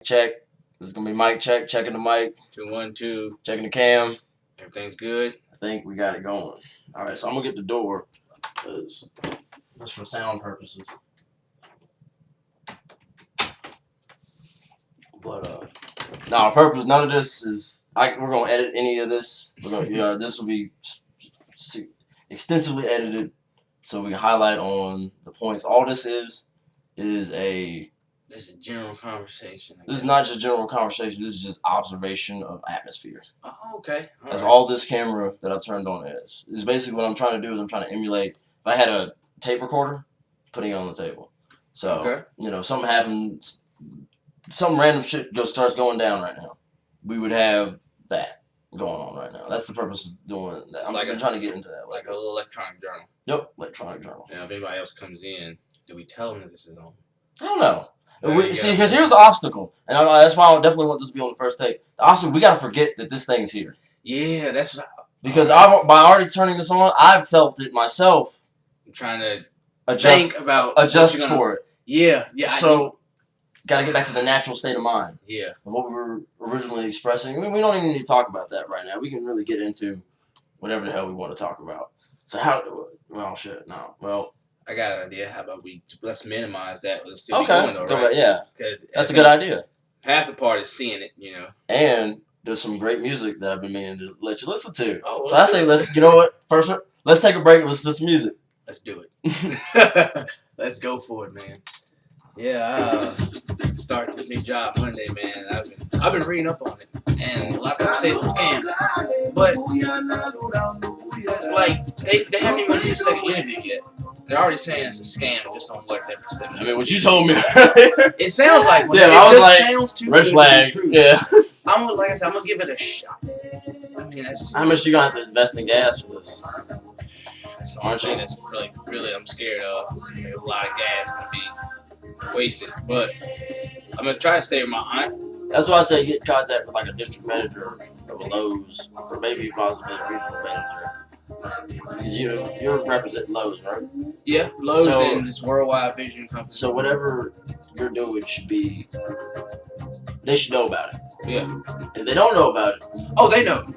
Check. This is gonna be mic check. Checking the mic. 2 1 2. Checking the cam. Everything's good. I think we got it going. All right, so I'm gonna get the door, cause just for sound purposes. But no, purpose. None of this is. We're gonna edit any of this. We're gonna. This will be extensively edited, so we can highlight on the points. All this is a. This is general conversation. This is not just general conversation. This is just observation of atmosphere. Oh, okay. That's all this camera that I've turned on is. Is basically what I'm trying to do is I'm trying to emulate. If I had a tape recorder, putting it on the table. So, something happens, some random shit just starts going down right now. We would have that going on right now. That's the purpose of doing that. I'm trying to get into that. Like a little electronic journal. Yep, electronic journal. Now, if anybody else comes in, do we tell them that this is on? I don't know. See, because here's the obstacle, and that's why I definitely want this to be on the first take. The obstacle, we gotta forget that this thing's here. Yeah, that's what because by already turning this on, I've felt it myself. I'm trying to adjust for it. Yeah. So, gotta get back to the natural state of mind. Yeah. Of what we were originally expressing. I mean, we don't even need to talk about that right now. We can really get into whatever the hell we want to talk about. So I got an idea. How about let's minimize that? Let's still okay. Be going though, right? Yeah. That's a good idea. Half the part is seeing it, And there's some great music that I've been meaning to let you listen to. Oh, so I say, you know what? First, let's take a break and listen to some music. Let's do it. Let's go for it, man. Yeah, start this new job Monday, man. I've been reading up on it, and a lot of people say it's a scam, but like they haven't even done a second interview yet. They're already saying it's a scam just on what their perception. I mean, what you told me earlier. It sounds like one. Yeah, It I was just like, sounds too red good flag. to be true. Yeah. I'm gonna give it a shot. I mean, how much you gonna have to invest in gas for this? That's the only thing that's really I'm scared of. There's a lot of gas gonna be wasted, but I'm gonna try to stay with my aunt. That's why I say get in contact with like a district manager of a Lowe's, or maybe possibly a regional manager. Because you're representing Lowe's, right? Yeah, Lowe's and this Worldwide Vision company. So whatever you're doing they should know about it. Yeah. If they don't know about it, they know.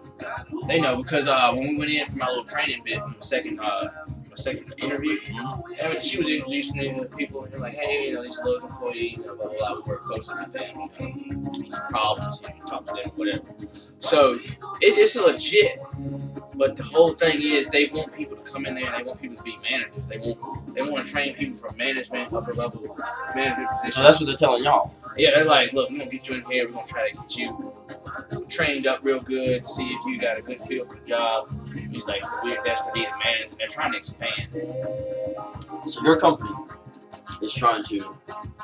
They know because when we went in for my little training bit, my second interview, and she was introducing me to people, and they're like, hey, these Lowe's employees, blah, blah, blah, we work closely with them, problems, talk to them, whatever. So it's legit, but the whole thing is they want people to come in there and they want people to be managers. They want to train people for management, upper level management positions. So that's what they're telling y'all. Yeah, they're like, look, we're going to get you in here, we're going to try to get you trained up real good, see if you got a good feel for the job. He's like, we're desperate need a manager. They're trying to expand. So your company is trying to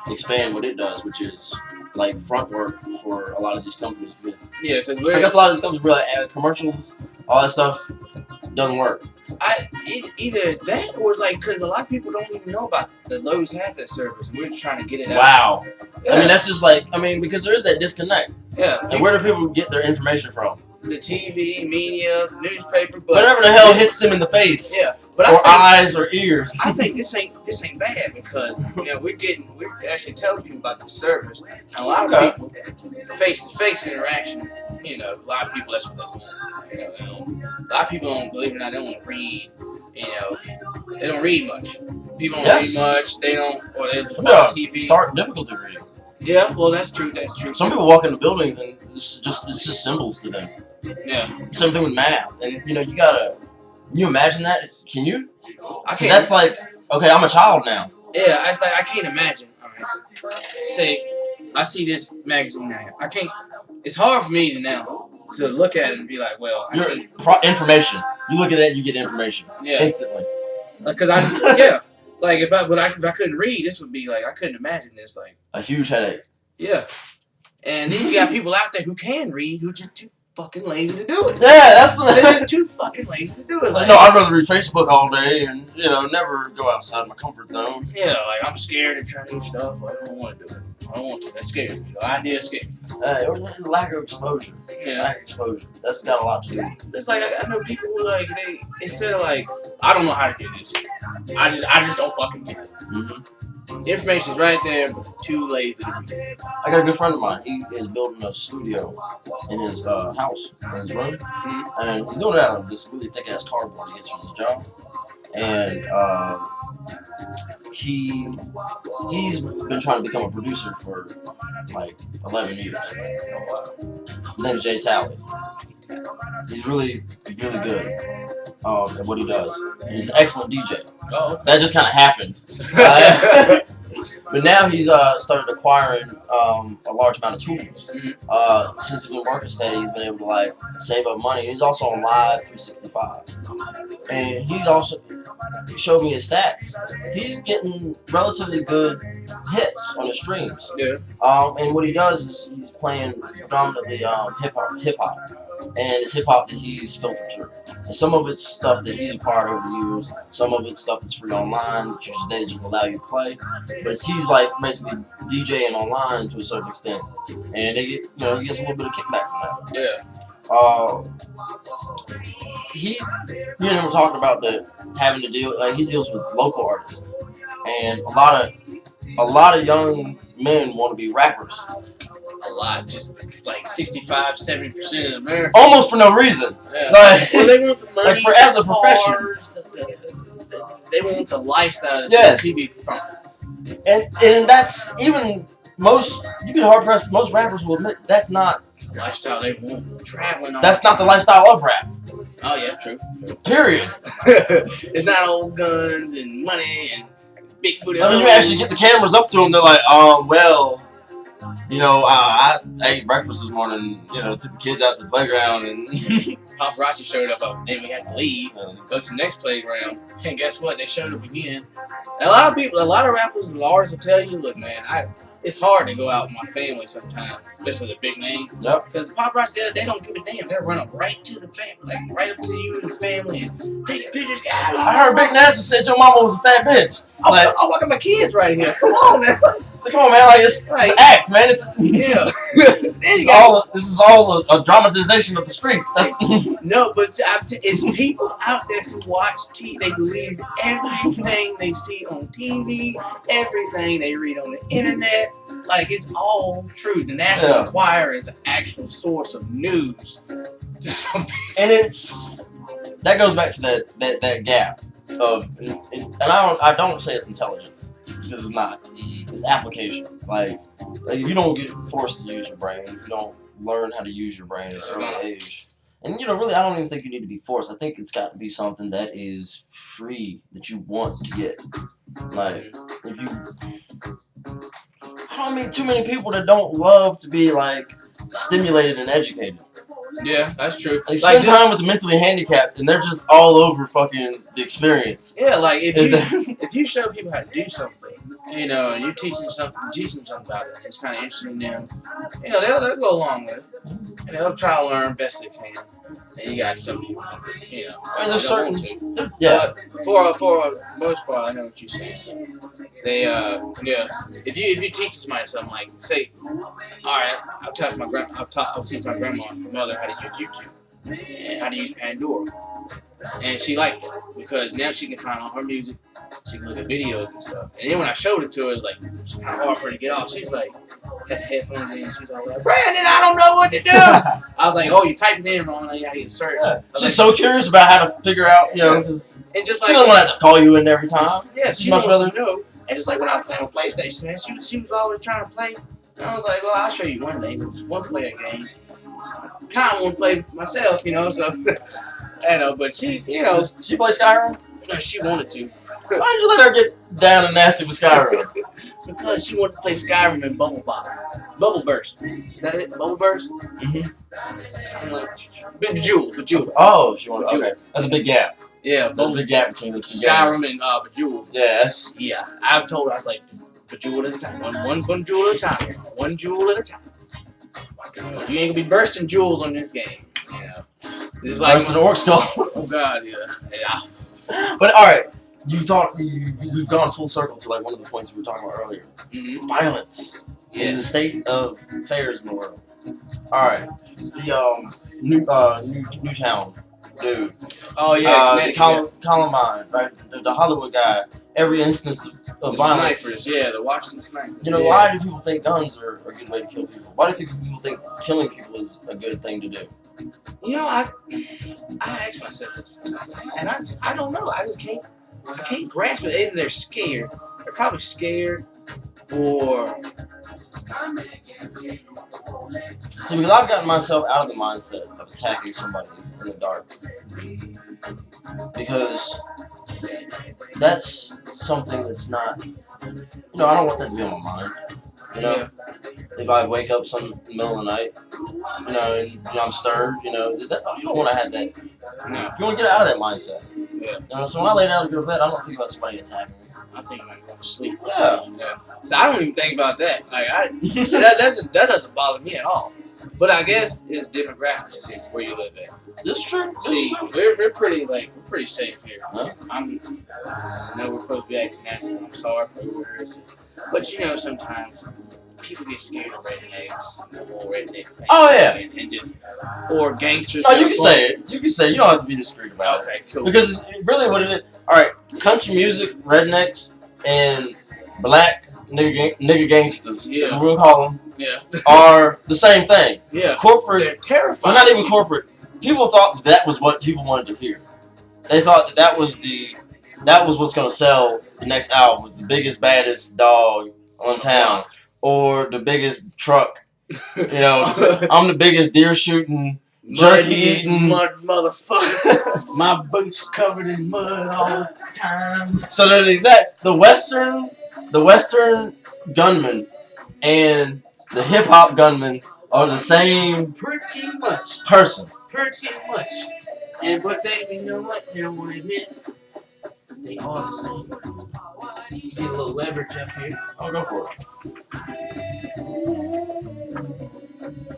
expand what it does, which is like front work for a lot of these companies. Yeah, because I guess a lot of these companies really commercials, all that stuff doesn't work. Either that or it's like because a lot of people don't even know about the Lowe's has that service, and we're just trying to get it out. Wow. Yeah. I mean, that's just because there is that disconnect. Yeah. And where do people get their information from? The TV, media, newspaper, but whatever the hell hits them in the face. Yeah. But or eyes or ears. I think this ain't bad because we're actually telling people about the service. And a lot of people face-to-face interaction. A lot of people that's what they want. A lot of people don't believe it or not. They don't want to read. They don't read much. People don't read much. They don't, or they just watch TV. Start difficulty reading. Yeah, well that's true. That's true. Some people walk into buildings and it's just symbols to them. Yeah. Same thing with math, and you gotta. Can you imagine that? Can you? I can't. That's like, okay, I'm a child now. Yeah, it's like I can't imagine. All right. Say, I see this magazine now. I can't. It's hard for me to look at it and be like, well, information. You look at that, you get information. Yeah. Instantly. Because like if I couldn't read, this would be like I couldn't imagine this like a huge headache. Yeah. And then you got people out there who can read who just too fucking lazy to do it. Yeah, they're just too fucking lazy to do it. Like, no, I'd rather read Facebook all day and never go outside my comfort zone. Yeah, like I'm scared to try new stuff. Like, I don't want to do it. I don't want to. That's scary. The idea is scary. Or there's a lack of exposure. Yeah, lack of exposure. That's got a lot to do. It's like I know people who like instead of like I don't know how to do this. I just don't fucking get it. Mm-hmm. Information's right there, but too lazy to read. I got a good friend of mine. He is building a studio in his house, in his room, and he's doing it out of this really thick ass cardboard he gets from his job. And he's been trying to become a producer for like 11 years. His name's Jay Talley. He's really good at what he does. And he's an excellent DJ. Oh, that just kind of happened. But now he's started acquiring a large amount of tools. Since he's been working steady, he's been able to like save up money. He's also on Live 365, and he's also showed me his stats. He's getting relatively good hits on his streams. Yeah. And what he does is he's playing predominantly hip hop, and it's hip hop that he's filtered through. And some of it's stuff that he's acquired over the years. Some of it's stuff that's free online that they just allow you to play. But he's like basically DJing online to a certain extent, and they get he gets a little bit of kickback from that. Yeah. Me and him were talking about having to deal. He deals with local artists, and a lot of young men want to be rappers. A lot, just like 65-70% of America. Almost for no reason. Yeah. Well, they want the money, like for as a profession. They want the lifestyle. Yes. TV from. And that's even most. You'd be hard pressed. Most rappers will admit that's not the lifestyle they want. Traveling. That's not the lifestyle of rap. Oh yeah, true. Period. It's not old guns and money and big booty. I mean, you actually get the cameras up to them. They're like, well. I ate breakfast this morning, took the kids out to the playground, and paparazzi showed up, then we had to leave, go to the next playground, and guess what? They showed up again. And a lot of rappers and artists will tell you, look, man, it's hard to go out with my family sometimes, especially the big name. Yep. Because the paparazzi, they don't give a damn. They'll run up right to the family, like right up to you and the family, and taking pictures. I heard Big Nasty said your mama was a fat bitch. Oh, I got my kids right here. Come on, man. Come on, man! Like it's an act, man. This is all a dramatization of the streets. No, but it's people out there who watch TV. They believe everything they see on TV, everything they read on the internet. Like it's all true. The National Enquirer is an actual source of news. And that goes back to that gap of, and I don't say it's intelligence. Because it's not. It's application. Like you don't get forced to use your brain. You don't learn how to use your brain at an early age. And really, I don't even think you need to be forced. I think it's got to be something that is free that you want to get. Like I don't meet too many people that don't love to be like stimulated and educated. Yeah, that's true. They spend time with the mentally handicapped, and they're just all over fucking the experience. Yeah, like if you show people how to do something, and you teach them something about it, it's kind of interesting to them. They'll go along with it, and they'll try to learn best they can. And you got some people, I mean, there's certain, but for most part, I know what you're saying. They if you teach somebody something, like say, all right, I'll teach my grandma, my mother, how to use YouTube and how to use Pandora, and she liked it because now she can find all her music, she can look at videos and stuff. And then when I showed it to her, it was like it's kind of hard for her to get off. She's like, had the headphones in, she's all like, Brandon, I don't know what to do. I was like, oh, you typed it in wrong, now you gotta get search. She's so curious about how to figure out, because and just like, she doesn't have to call you in every time. Yeah, she much rather know. And just like when I was playing with PlayStation, man, she was always trying to play. And I was like, well, I'll show you one day. One player game. Kind of want to play myself, so. I know, but she, She play Skyrim? No, she wanted to. Why did you let her get down and nasty with Skyrim? Because she wanted to play Skyrim and Bubble Burst. Is that it? Bubble Burst? Mm-hmm. Bejeweled. Oh, she wanted. Okay, that's a big gap. Yeah, there's a big gap between the two Skyrim and Bejeweled. Yes. Yeah, I've told her, I was like, Bejeweled at a time. One jewel at a time. One jewel at a time. You ain't gonna be bursting jewels on this game. Yeah. This is like bursting orc skull. Oh God, yeah. But all right, we've gone full circle to like one of the points we were talking about earlier. Mm-hmm. Violence in the state of affairs in the world. All right, the Newtown dude. Oh yeah, Columbine, right? The Hollywood guy every instance of the violence. Snipers, yeah, the Washington snipers. You know, why do people think guns are a good way to kill people? Why do people think killing people is a good thing to do? You know, I ask myself this, and I don't know. I can't grasp it. Either they're scared, they're probably scared, or See, because I've gotten myself out of the mindset of attacking somebody in the dark, because that's something that's not. You know, I don't want that to be on my mind. You know, if I wake up in the middle of the night, you know, and I'm stirred, you know, you don't want to have that. No. You want to get out of that mindset. Yeah. You know, so when I lay down to go to bed, I don't think about somebody attacking me. I think I'm going to sleep. Yeah. So I don't even think about that. Like that doesn't bother me at all. But I guess it's demographics too, where you live at. This is true. See, we're pretty safe here. Huh? I know we're supposed to be acting natural. I'm sorry for yours, but you know sometimes people get scared of rednecks, the whole redneck thing. Oh yeah. And just or gangsters. Oh, you can say it. You can say it. You don't have to be discreet about it. Okay, cool. Because it's really what it is. All right, country music, rednecks, and black nigga gangsters, as we're gonna call them, are the same thing. Yeah. Corporate. They're terrifying. Well, not even corporate. People thought that was what people wanted to hear. They thought that was what's gonna sell the next album, was the biggest, baddest dog on town, or the biggest truck. You know, I'm the biggest deer shooting, jerky eating mud motherfucker. My boots covered in mud all the time. So the Western gunman and the hip hop gunman are the same pretty much person. Pretty much. And but they, you know what? They don't want to admit they are the same. Get a little leverage up here. I'll go for it.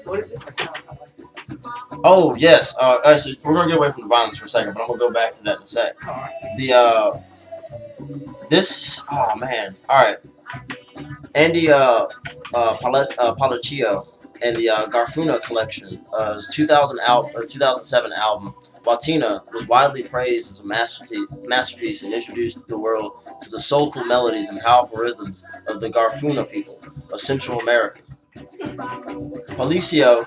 What is this? Oh yes. So we're gonna get away from the violence for a second, but I'm gonna go back to that in a sec. The oh man. All right. Andy Palaccio and the Garfuna collection, his 2007 album, Latina, was widely praised as a masterpiece and introduced the world to the soulful melodies and powerful rhythms of the Garfuna people of Central America. Palaccio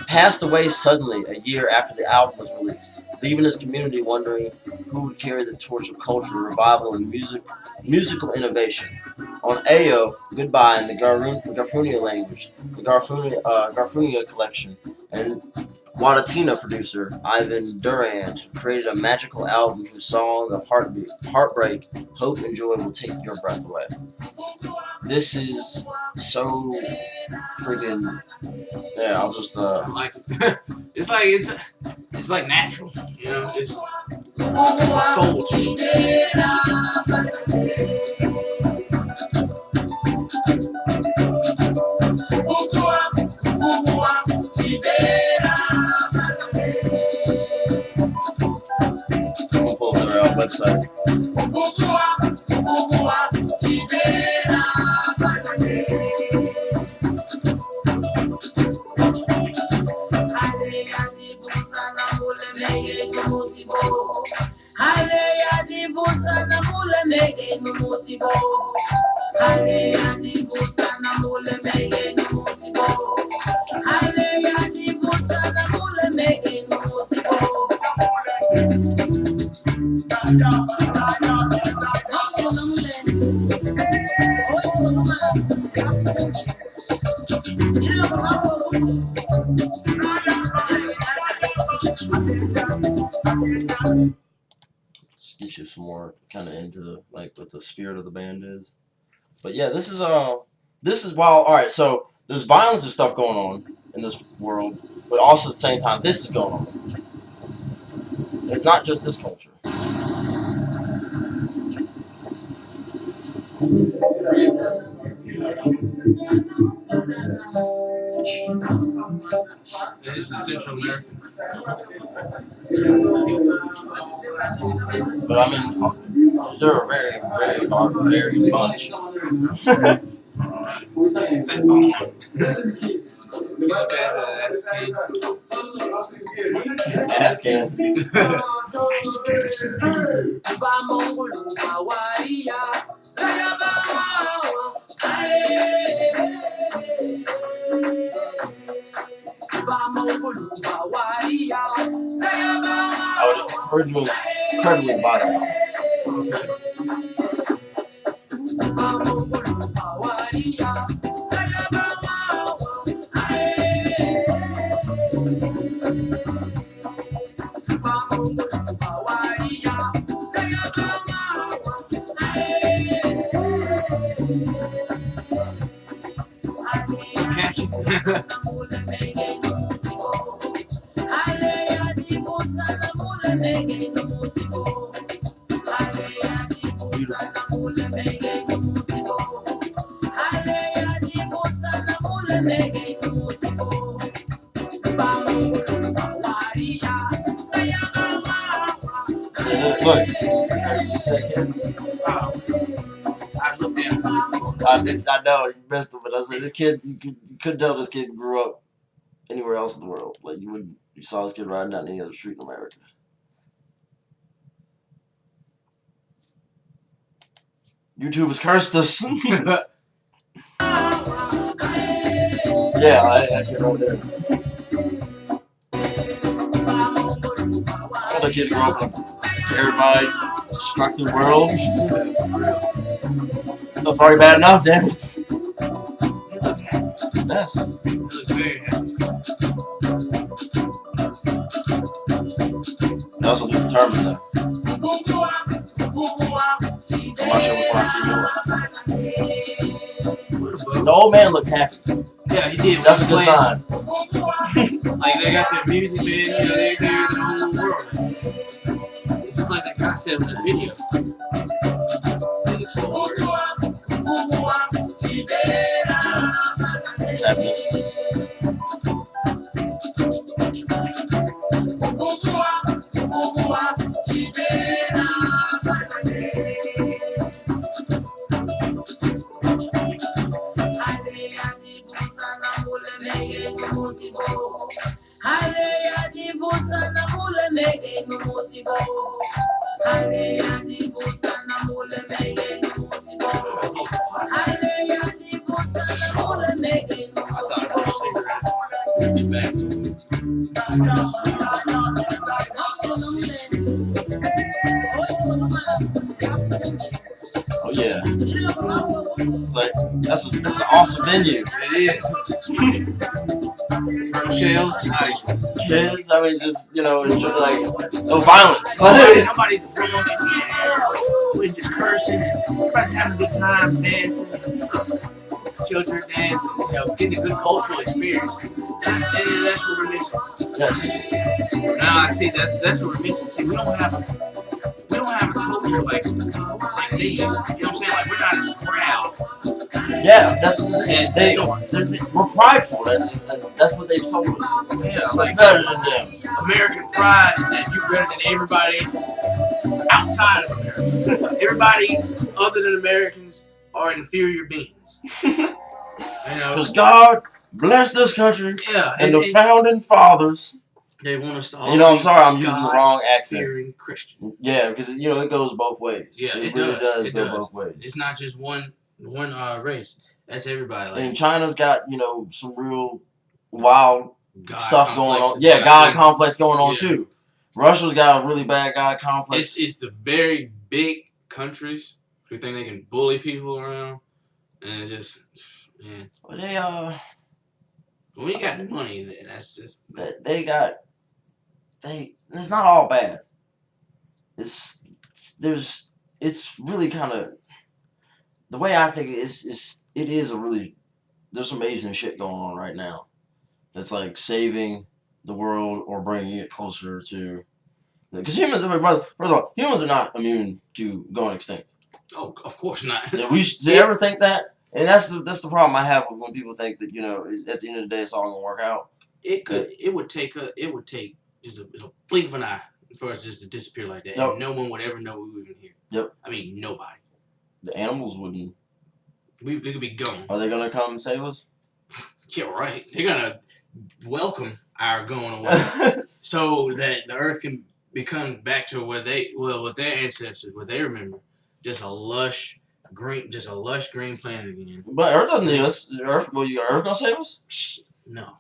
passed away suddenly a year after the album was released, leaving his community wondering who would carry the torch of cultural revival and musical innovation. On Ayo, Goodbye in the Garfunia language, the Garfunia collection, and Guadatina producer Ivan Duran created a magical album whose song of heartbreak, hope, and joy will take your breath away. This is so friggin'. Yeah, I'll just like it's like natural, you know. It's a soul to me. I'm gonna pull up their website. Let's get you some more kind of into like what the spirit of the band is. But yeah, this is while alright, so there's violence and stuff going on in this world, but also at the same time this is going on. It's not just this culture. This is Central America. But I mean, they're a very, very barbaric bunch. Ask him. I would originally incredibly buy that album. Catchy. Look, you said, kid. I looked at him. I know you missed him, but I said this kid. You couldn't tell this kid grew up anywhere else in the world. Like you saw this kid riding down any other street in America. YouTube has cursed us. Yeah, I can't over there. I want a kid to grow up in a terrified, destructive world. Stuff's already bad enough, damn it. Yes. He looked very happy. They also look determined though. I'm not sure which one I see more. The old man looked happy. Yeah, he did. That's a good sign. Like they got their music, man. You know, they're in the whole world. It's just like the concept of the video. That's happiness. Oh yeah. It's like that's an awesome venue. It is. Shells, nice. Kids, I mean, just enjoy, like no violence. Nobody's drunk and just cursing. Everybody's having a good time, dancing. Children dancing, getting a good cultural experience. And that's what we're missing. Yes. Now I see that's what we're missing. See, we don't have a culture like they do. You know what I'm saying? Like we're not as proud. Yeah, that's they are. We're prideful. That's what they've sold us. Yeah, like better than them. American pride is that you're better than everybody outside of America. Everybody other than Americans are inferior beings. Because God bless this country and the founding fathers. They want us to all I'm sorry, I'm using the wrong accent. Christian. Yeah, because it goes both ways. Yeah, it really does go both ways. It's not just one race. That's everybody. Like, and China's got some real wild stuff going on. Yeah, God complex going on too. Russia's got a really bad God complex. It's the very big countries who think they can bully people around, and it's just Well, when you got money, then that's just it's not all bad. It's really kind of the way I think it is a really there's amazing shit going on right now. That's like saving the world or bringing it closer to because humans. First of all, humans are not immune to going extinct. Oh, of course not. Do you ever think that? And that's the problem I have when people think that at the end of the day it's all gonna work out. It would take just a blink of an eye for us just to disappear like that. Yep. And no one would ever know we were even here. Yep. I mean, nobody. The animals wouldn't. We could be gone. Are they gonna come and save us? Yeah, right. They're gonna welcome are going away, so that the Earth can become back to what their ancestors, what they remember, just a lush green planet again. But Earth doesn't need us. Earth gonna save us? No,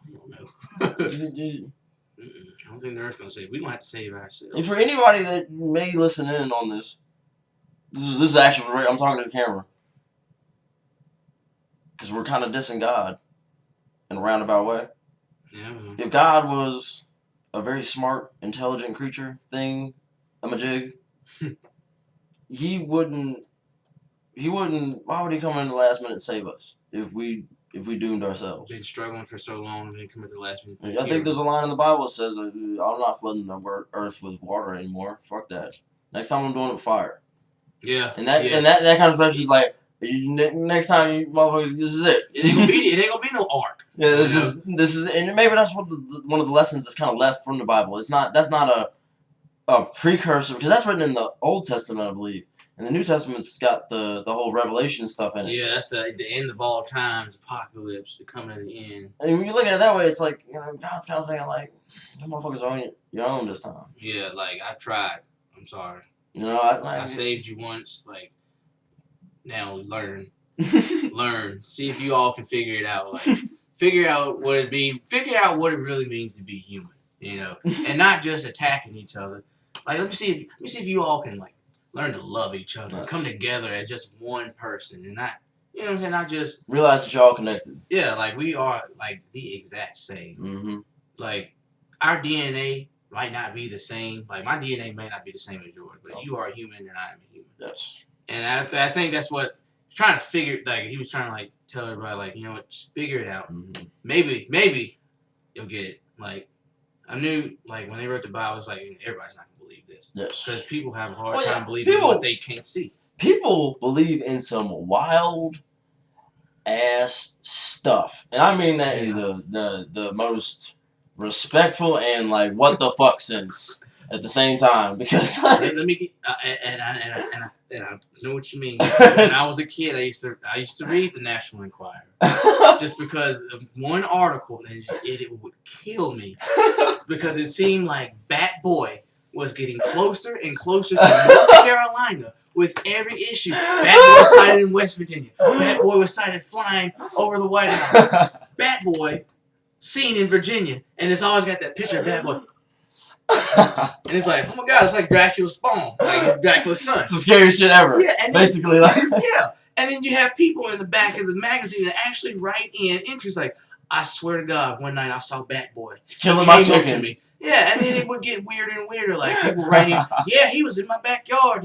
I don't think the Earth's gonna save. We don't have to save ourselves. And for anybody that may listen in on this is actually I'm talking to the camera because we're kind of dissing God in a roundabout way. Yeah. If God was a very smart, intelligent creature thing, majig, he wouldn't. Why would he come in the last minute and save us if we doomed ourselves? Been struggling for so long and then come at the last minute. I think there's a line in the Bible that says, "I'm not flooding the earth with water anymore. Fuck that. Next time I'm doing it with fire." Yeah. And that kind of stuff is like, next time you motherfuckers, this is it. It ain't gonna be no ark. Yeah, this is, and maybe that's one of the lessons that's kind of left from the Bible. That's not a precursor, because that's written in the Old Testament, I believe. And the New Testament's got the whole Revelation stuff in it. Yeah, that's the end of all times, apocalypse, the coming of the end. And when you look at it that way, it's like, God's kind of saying, like, you motherfuckers are on your own this time. Yeah, like, I tried. I'm sorry. I saved you once. Like, now learn. Learn. See if you all can figure it out. Like, figure out what it really means to be human, and not just attacking each other. Like, let me see if you all can, like, learn to love each other and come together as just one person and not, not just... Realize that you're all connected. Yeah, like, we are, like, the exact same. Mm-hmm. Like, our DNA might not be the same. Like, my DNA may not be the same as yours, but you are a human and I am a human. Yes. And I think that's what... Trying to figure... Like, he was trying to, like, tell everybody, like, you know what, just figure it out. Mm-hmm. Maybe you'll get it. Like, I knew, like, when they wrote the Bible, it's like, everybody's not going to believe this. Yes. Because people have a hard time believing what they can't see. People believe in some wild ass stuff. And I mean that in the most respectful and, like, what the fuck sense at the same time. Because, like, let me get, and I know what you mean. When I was a kid, I used to read the National Enquirer just because of one article, and it would kill me because it seemed like Bat Boy was getting closer and closer to North Carolina with every issue. Bat Boy was sighted in West Virginia. Bat Boy was sighted flying over the White House. Bat Boy seen in Virginia, and it's always got that picture of Bat Boy. And it's like, oh my god, it's like Dracula's spawn. Like, it's Dracula's son. It's the scariest shit ever. Yeah, and basically, like. Yeah. And then you have people in the back of the magazine that actually write in entries like, I swear to God, one night I saw Bat Boy. He's killing my chicken. To me. Yeah, and then it would get weirder and weirder. Like, people writing, yeah, he was in my backyard,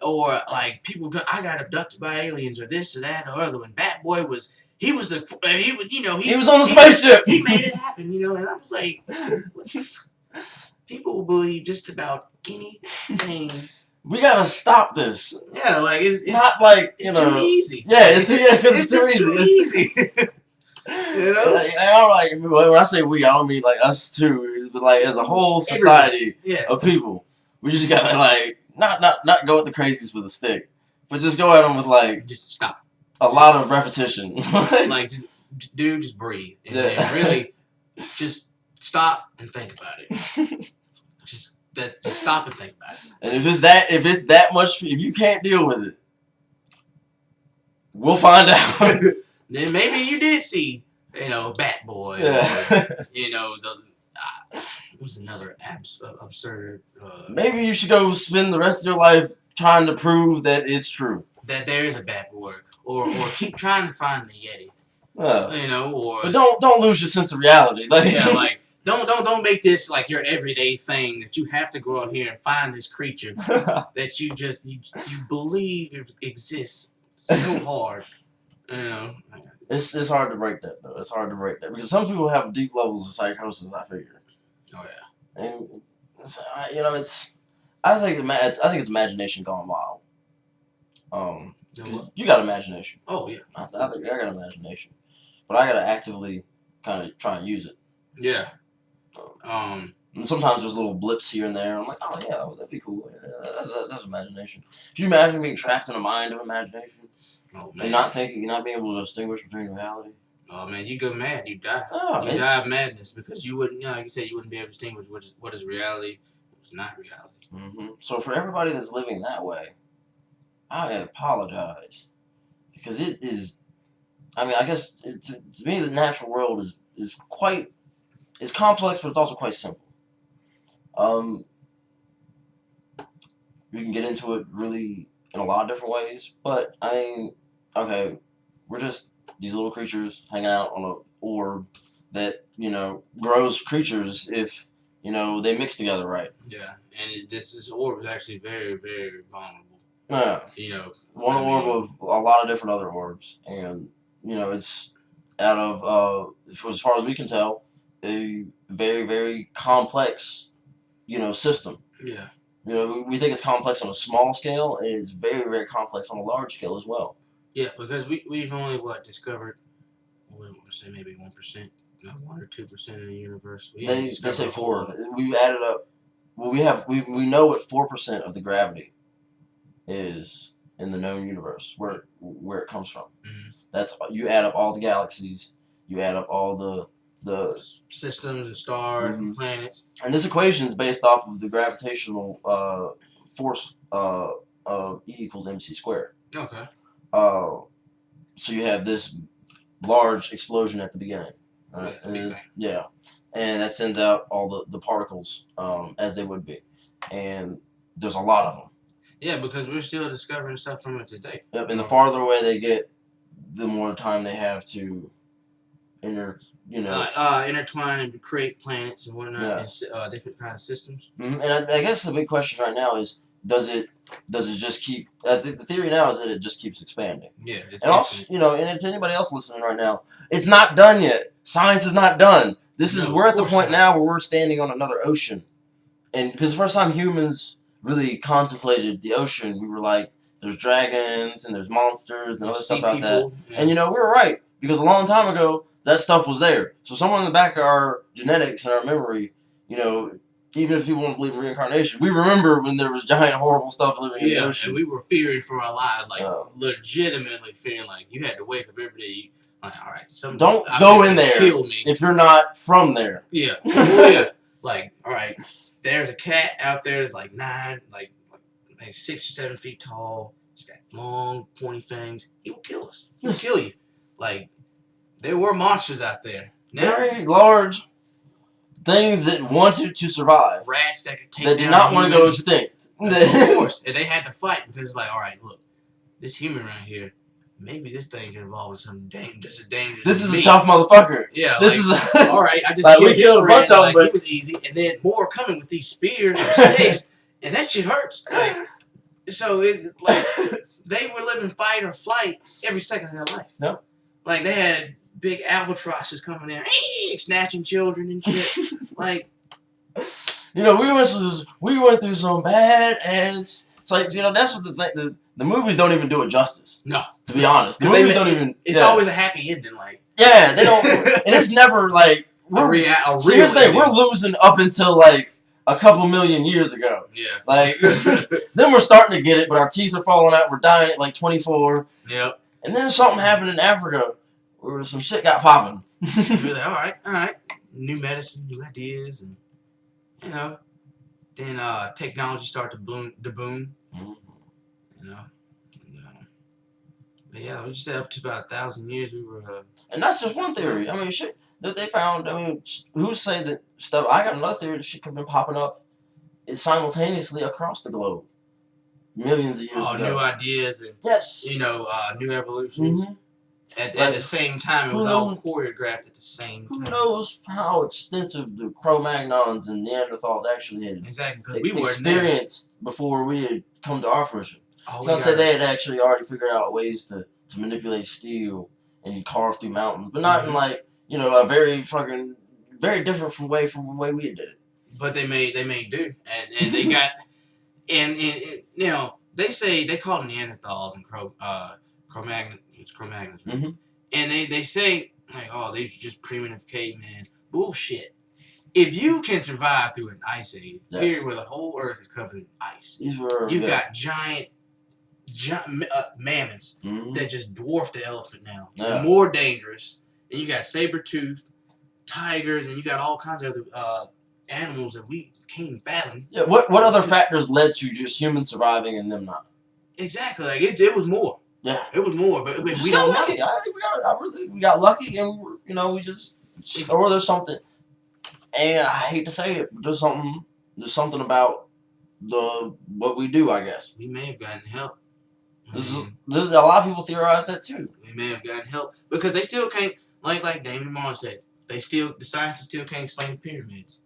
Or, like, people, I got abducted by aliens or this or that or other. When Bat Boy was... He was on the spaceship. He made it happen, And I was like, what the fuck? People will believe just about anything. We gotta stop this. Yeah, like it's not like it's too easy. Yeah, it's too easy. Like, I don't like when I say we, I don't mean like us two, but like as a whole society of people. We just gotta like not go with the crazies with a stick, but just go at them with like just stop. A lot of repetition. Like just breathe and then really just stop and think about it. Just stop and think about it. And if it's that much, if you can't deal with it, we'll find out. Then maybe you did see, Bat Boy. Yeah. Or, what's another absurd. Maybe you should go spend the rest of your life trying to prove that it's true. That there is a Bat Boy, or keep trying to find the Yeti. Or but don't lose your sense of reality. Like, yeah, like. Don't make this like your everyday thing that you have to go out here and find this creature that you believe exists so hard. It's hard to break that though. It's hard to break that because some people have deep levels of psychosis. I figure. Oh yeah. And I think it's imagination gone wild. You got imagination. Oh yeah. I think I got imagination, but I gotta actively kind of try and use it. Yeah. And sometimes there's little blips here and there. I'm like, oh yeah, that'd be cool. Yeah, that's imagination. Can you imagine being trapped in a mind of imagination? Oh man. And not being able to distinguish between reality? Oh man, you go mad, you die. Oh, you die of madness because you wouldn't, like you said, you wouldn't be able to distinguish what is reality, what's not reality. Mm-hmm. So for everybody that's living that way, I apologize because it is. I mean, I guess to me the natural world is quite. It's complex, but it's also quite simple. Um, we can get into it really in a lot of different ways, but I mean, okay, we're just these little creatures hanging out on an orb that grows creatures if they mix together right. Yeah, and this orb is actually very, very vulnerable. Yeah. One orb of a lot of different other orbs, and it's out of as far as we can tell, a very, very complex system. Yeah. We think it's complex on a small scale, and it's very, very complex on a large scale as well. Yeah, because we've only discovered, we want to say maybe 1%, not 1 or 2% of the universe. They say 4. We added up. Well, we know what 4% of the gravity is in the known universe, where it comes from. Mm-hmm. That's you add up all the galaxies, you add up all the systems and stars and planets. And this equation is based off of the gravitational force of E equals mc squared. Okay. So you have this large explosion at the beginning. Yeah. And that sends out all the particles as they would be, and there's a lot of them. Yeah, because we're still discovering stuff from it today. Yep, and the farther away they get, the more time they have to intertwine and create planets and whatnot, and different kind of systems. Mm-hmm. And I guess the big question right now is, does it just keep? I think the theory now is that it just keeps expanding. Yeah, and also, and to anybody else listening right now, it's not done yet. Science is not done. We're at the point now where we're standing on another ocean, and because the first time humans really contemplated the ocean, we were like, there's dragons and there's monsters and other stuff out there. Yeah. And we were right, because a long time ago that stuff was there. So somewhere in the back of our genetics and our memory, even if people don't believe in reincarnation, we remember when there was giant horrible stuff living in the ocean. And we were fearing for our lives, legitimately fearing you had to wake up every day. All right, don't go in there kill me if you're not from there. Yeah. Yeah. All right, there's a cat out there that's maybe 6 or 7 feet tall. He's got long, pointy fangs. He will kill us. He'll kill you. There were monsters out there. Very large things that wanted to survive. Rats that could take that did not want to go extinct. Of course. And they had to fight because all right, look, this human right here, maybe this thing can evolve into something dangerous. This is dangerous. This is a tough motherfucker. Yeah. This is all right, I just we killed a bunch of them, but it was easy. And then more coming with these spears and sticks, and that shit hurts. So they were living fight or flight every second of their life. No. They had big albatrosses coming in, snatching children and shit. we went through some bad ass. It's that's what the movies don't even do it justice. No, to be honest, the movies don't even. It's always a happy ending, Yeah, they don't, and it's never Here's the thing, we're losing up until a couple million years ago. Yeah. Then we're starting to get it, but our teeth are falling out. We're dying at 24. Yep. And then something happened in Africa where some shit got popping. We're all right. New medicine, new ideas, and then technology started to boom. Mm-hmm. But yeah, we just said up to about 1,000 years we were. And that's just one theory. I mean, shit that they found. I mean, who say that stuff? I got another theory that shit could have been popping up simultaneously across the globe, millions of years ago. New ideas and new evolutions. Mm-hmm. At the same time, it was all choreographed at the same time. Who knows how extensive the Cro-Magnons and Neanderthals actually had experienced before we had come to our fruition. They had actually already figured out ways to manipulate steel and carve through mountains, but not in a very different from the way we did it. But they made do, and they got and they say they call them Neanderthals and Cro-Magnons. It's Cro-Magnons, right? Mm-hmm. And they say these are just primitive cavemen. Bullshit. If you can survive through an ice age, period, where the whole Earth is covered in ice, you've got giant mammoths that just dwarf the elephant now. Yeah. More dangerous and you got saber-toothed tigers, and you got all kinds of other animals that we can't even fathom. Yeah. What other factors led to just humans surviving and them not? Exactly. Like it was more. Yeah. It was more, but we got don't lucky. know. We got lucky, and we just or there's something. And I hate to say it, but there's something about what we do. I guess we may have gotten help. This is a lot of people theorize that too. We may have gotten help because they still can't. Like Damon Marlin said, the scientists still can't explain the pyramids.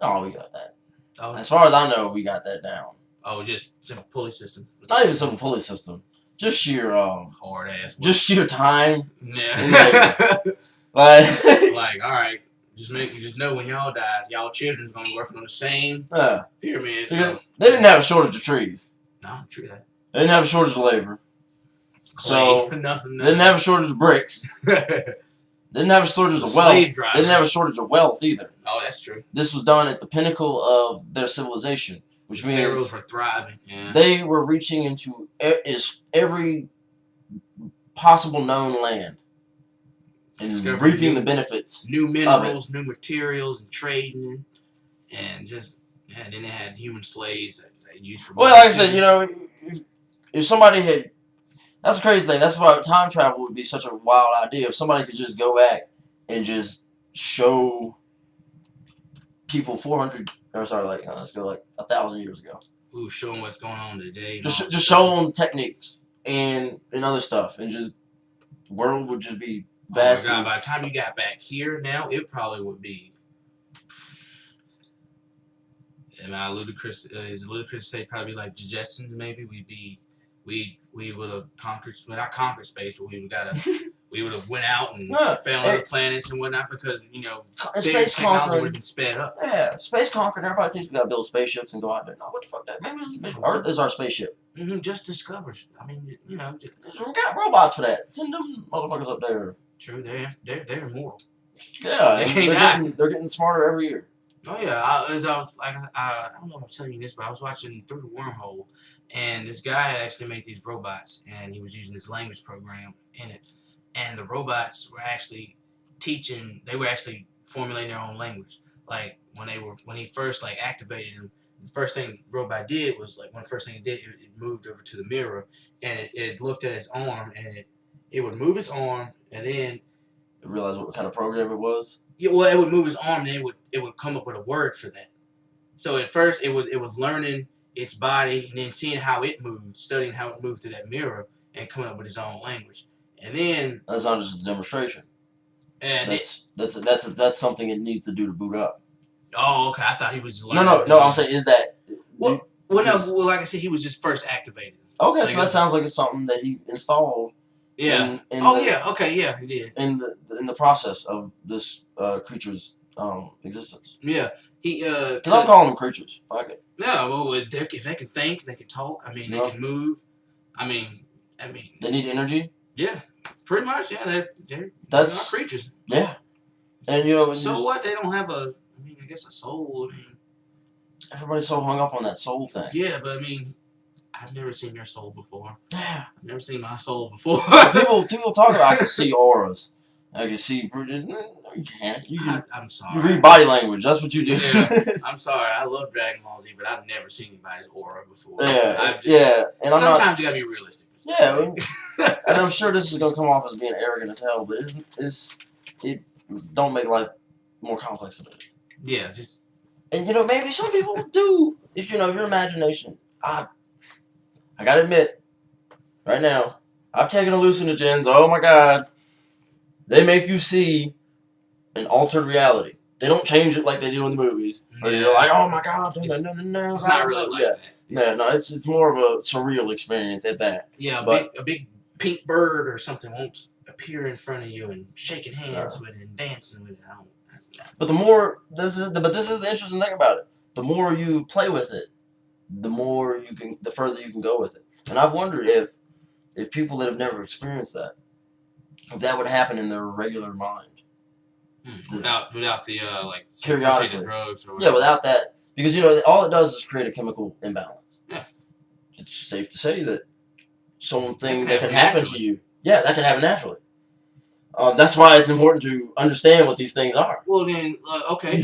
Oh, we got that. Oh. As far as I know, we got that down. Oh, just simple pulley system. Not even simple pulley system. Just sheer hard ass. Just sheer time. Yeah. Like all right, just know when y'all die, y'all children's gonna be working on the same pyramid. So. They didn't have a shortage of trees. No, true that. They didn't have a shortage of labor. Clay, so nothing. They didn't have a shortage of bricks. Didn't have a shortage of wealth. They didn't have a shortage of wealth either. Oh, that's true. This was done at the pinnacle of their civilization, which means pharaohs were thriving. Yeah. They were reaching into every possible known land and reaping the benefits. New minerals, new materials, and trading, and then they had human slaves that they used for. Well, like I said, if somebody had. That's the crazy thing. That's why time travel would be such a wild idea. If somebody could just go back and just show people 1,000 years ago. Ooh, show them what's going on today. Just show them techniques and other stuff, and just the world would just be vast. Oh my God! By the time you got back here, now it probably would be. Am I ludicrous? Is it ludicrous to say probably like the Jetsons? Maybe we would have conquered, well, not conquered space, but we would have went out and found other planets and whatnot because space technology would have been sped up. Yeah, space conquering. Everybody thinks we gotta build spaceships and go out there. No, what the fuck? Maybe Earth is our spaceship. Just discovered. I mean, we got robots for that. Send them motherfuckers up there. True, they're immortal. Yeah, they're getting smarter every year. Oh yeah, I don't know if I'm telling you this, but I was watching Through the Wormhole, and this guy had actually made these robots, and he was using this language program in it, and the robots were actually they were actually formulating their own language. Like when he first activated them, the first thing the robot did was one of the first thing it did, it moved over to the mirror, and it looked at his arm, and it would move its arm, and then it realized what kind of program it was. Yeah, well, it would move his arm, and it would come up with a word for that. So at first, it was learning its body, and then seeing how it moved, studying how it moved through that mirror, and coming up with its own language. And then that's not just a demonstration. And that's something it needs to do to boot up. Oh, okay. I thought he was learning. No. I'm saying is that. Well, like I said, he was just first activated. Okay, so that sounds like it's something that he installed. Yeah. Okay. Yeah, he did. In the process of this creature's existence. Yeah. Because I'm calling them creatures. Fuck it. Yeah. Well, if they can think, they can talk. I mean, they can move. I mean. They need energy. Yeah. Pretty much. Yeah. They're not creatures. Yeah. And so what? They don't have a. I mean, I guess a soul. I mean, everybody's so hung up on that soul thing. Yeah, but I mean. I've never seen your soul before. Yeah. I've never seen my soul before. people talk about I can see auras. I can see. You can't. I'm sorry. You read body language. That's what you do. Yeah. I'm sorry. I love Dragon Ball Z, but I've never seen anybody's aura before. Yeah. And sometimes you gotta be realistic. Yeah. And I'm sure this is gonna come off as being arrogant as hell, but it don't make life more complex than it is. Yeah. Just. And maybe some people do. If your imagination. I gotta admit, right now, I've taken hallucinogens. Oh my God. They make you see an altered reality. They don't change it like they do in the movies. Or you're like, oh my God, no. It's not really like that. Yeah, no, it's more of a surreal experience at that. Yeah, a big pink bird or something won't appear in front of you and shaking hands with it and dancing with it. But this is the interesting thing about it. The more you play with it, the further you can go with it. And I've wondered if people that have never experienced that, if that would happen in their regular mind. Without the periodically drugs or whatever. Yeah, without that, because all it does is create a chemical imbalance. Yeah, it's safe to say that something that can happen to you. Yeah, that can happen naturally. That's why it's important to understand what these things are. Well, then, okay.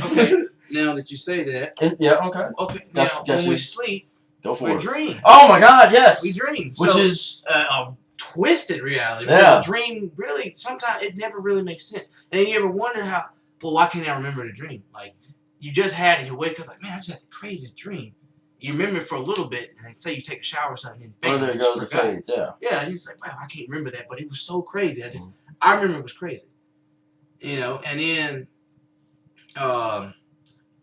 Now that you say that. Yeah, okay. Okay, now, when we sleep, we dream. Oh, my God, yes. We dream. Which so, is... a twisted reality. Because a dream, really, sometimes, it never really makes sense. And then you ever wonder how, well, why can't I remember the dream? Like, you just had it, you wake up like, man, I just had the craziest dream. You remember it for a little bit, and then say you take a shower or something, and bam, there goes the fades, yeah. Yeah, and it's like, wow, I can't remember that, but it was so crazy. I remember it was crazy. You know, and then, I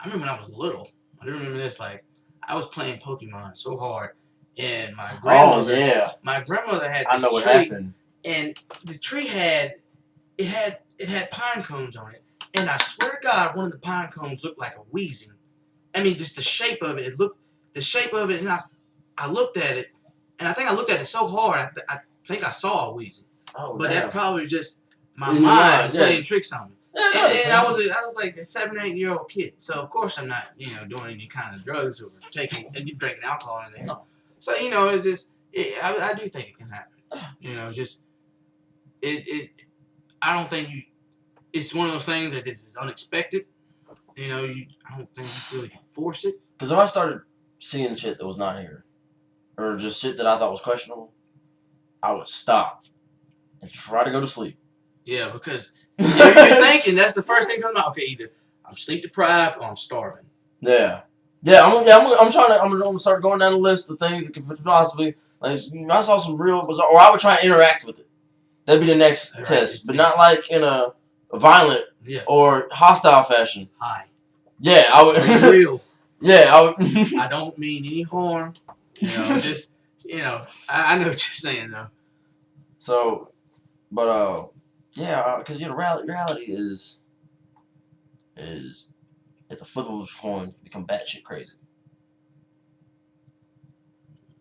remember when I was little, I do remember this, like, I was playing Pokemon so hard, and my grandmother, my grandmother had this tree, happened. And the tree had pine cones on it, and I swear to God, one of the pine cones looked like a wheezing. I mean, just the shape of it. And I looked at it, and I think I looked at it so hard, I think I saw a wheezing. Oh, but damn. that probably was just my mind playing tricks on me. And I was like a 7 or 8 year old kid, so of course I'm not doing any kind of drugs or drinking alcohol or anything. So it's just I do think it can happen. Just I don't think it's one of those things that is unexpected. I don't think you really can force it. Because if I started seeing shit that was not here, or just shit that I thought was questionable, I would stop and try to go to sleep. Yeah, because you're thinking that's the first thing comes out. Okay, either I'm sleep deprived or I'm starving. Yeah. I'm gonna start going down the list of things that could possibly, like, I saw some real bizarre, or I would try and interact with it. That'd be the next test, but not like in a violent or hostile fashion. Hi. Yeah, I would. Real. Yeah, I would. I don't mean any harm. Just I know what you're saying though. So, but yeah, because reality is at the flip of a coin become batshit crazy,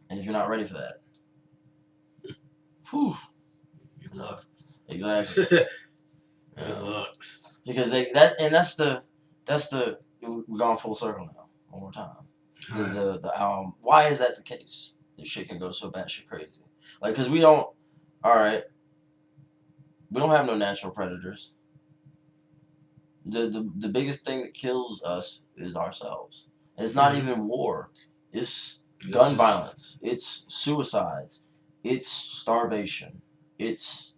and if you're not ready for that, whew. Good luck. Exactly. Good luck. Because that's the we're going full circle now. One more time. The why is that the case? This shit can go so batshit crazy. Like, because we don't have no natural predators. The biggest thing that kills us is ourselves. And it's not even war. It's gun violence. It's suicides. It's starvation. It's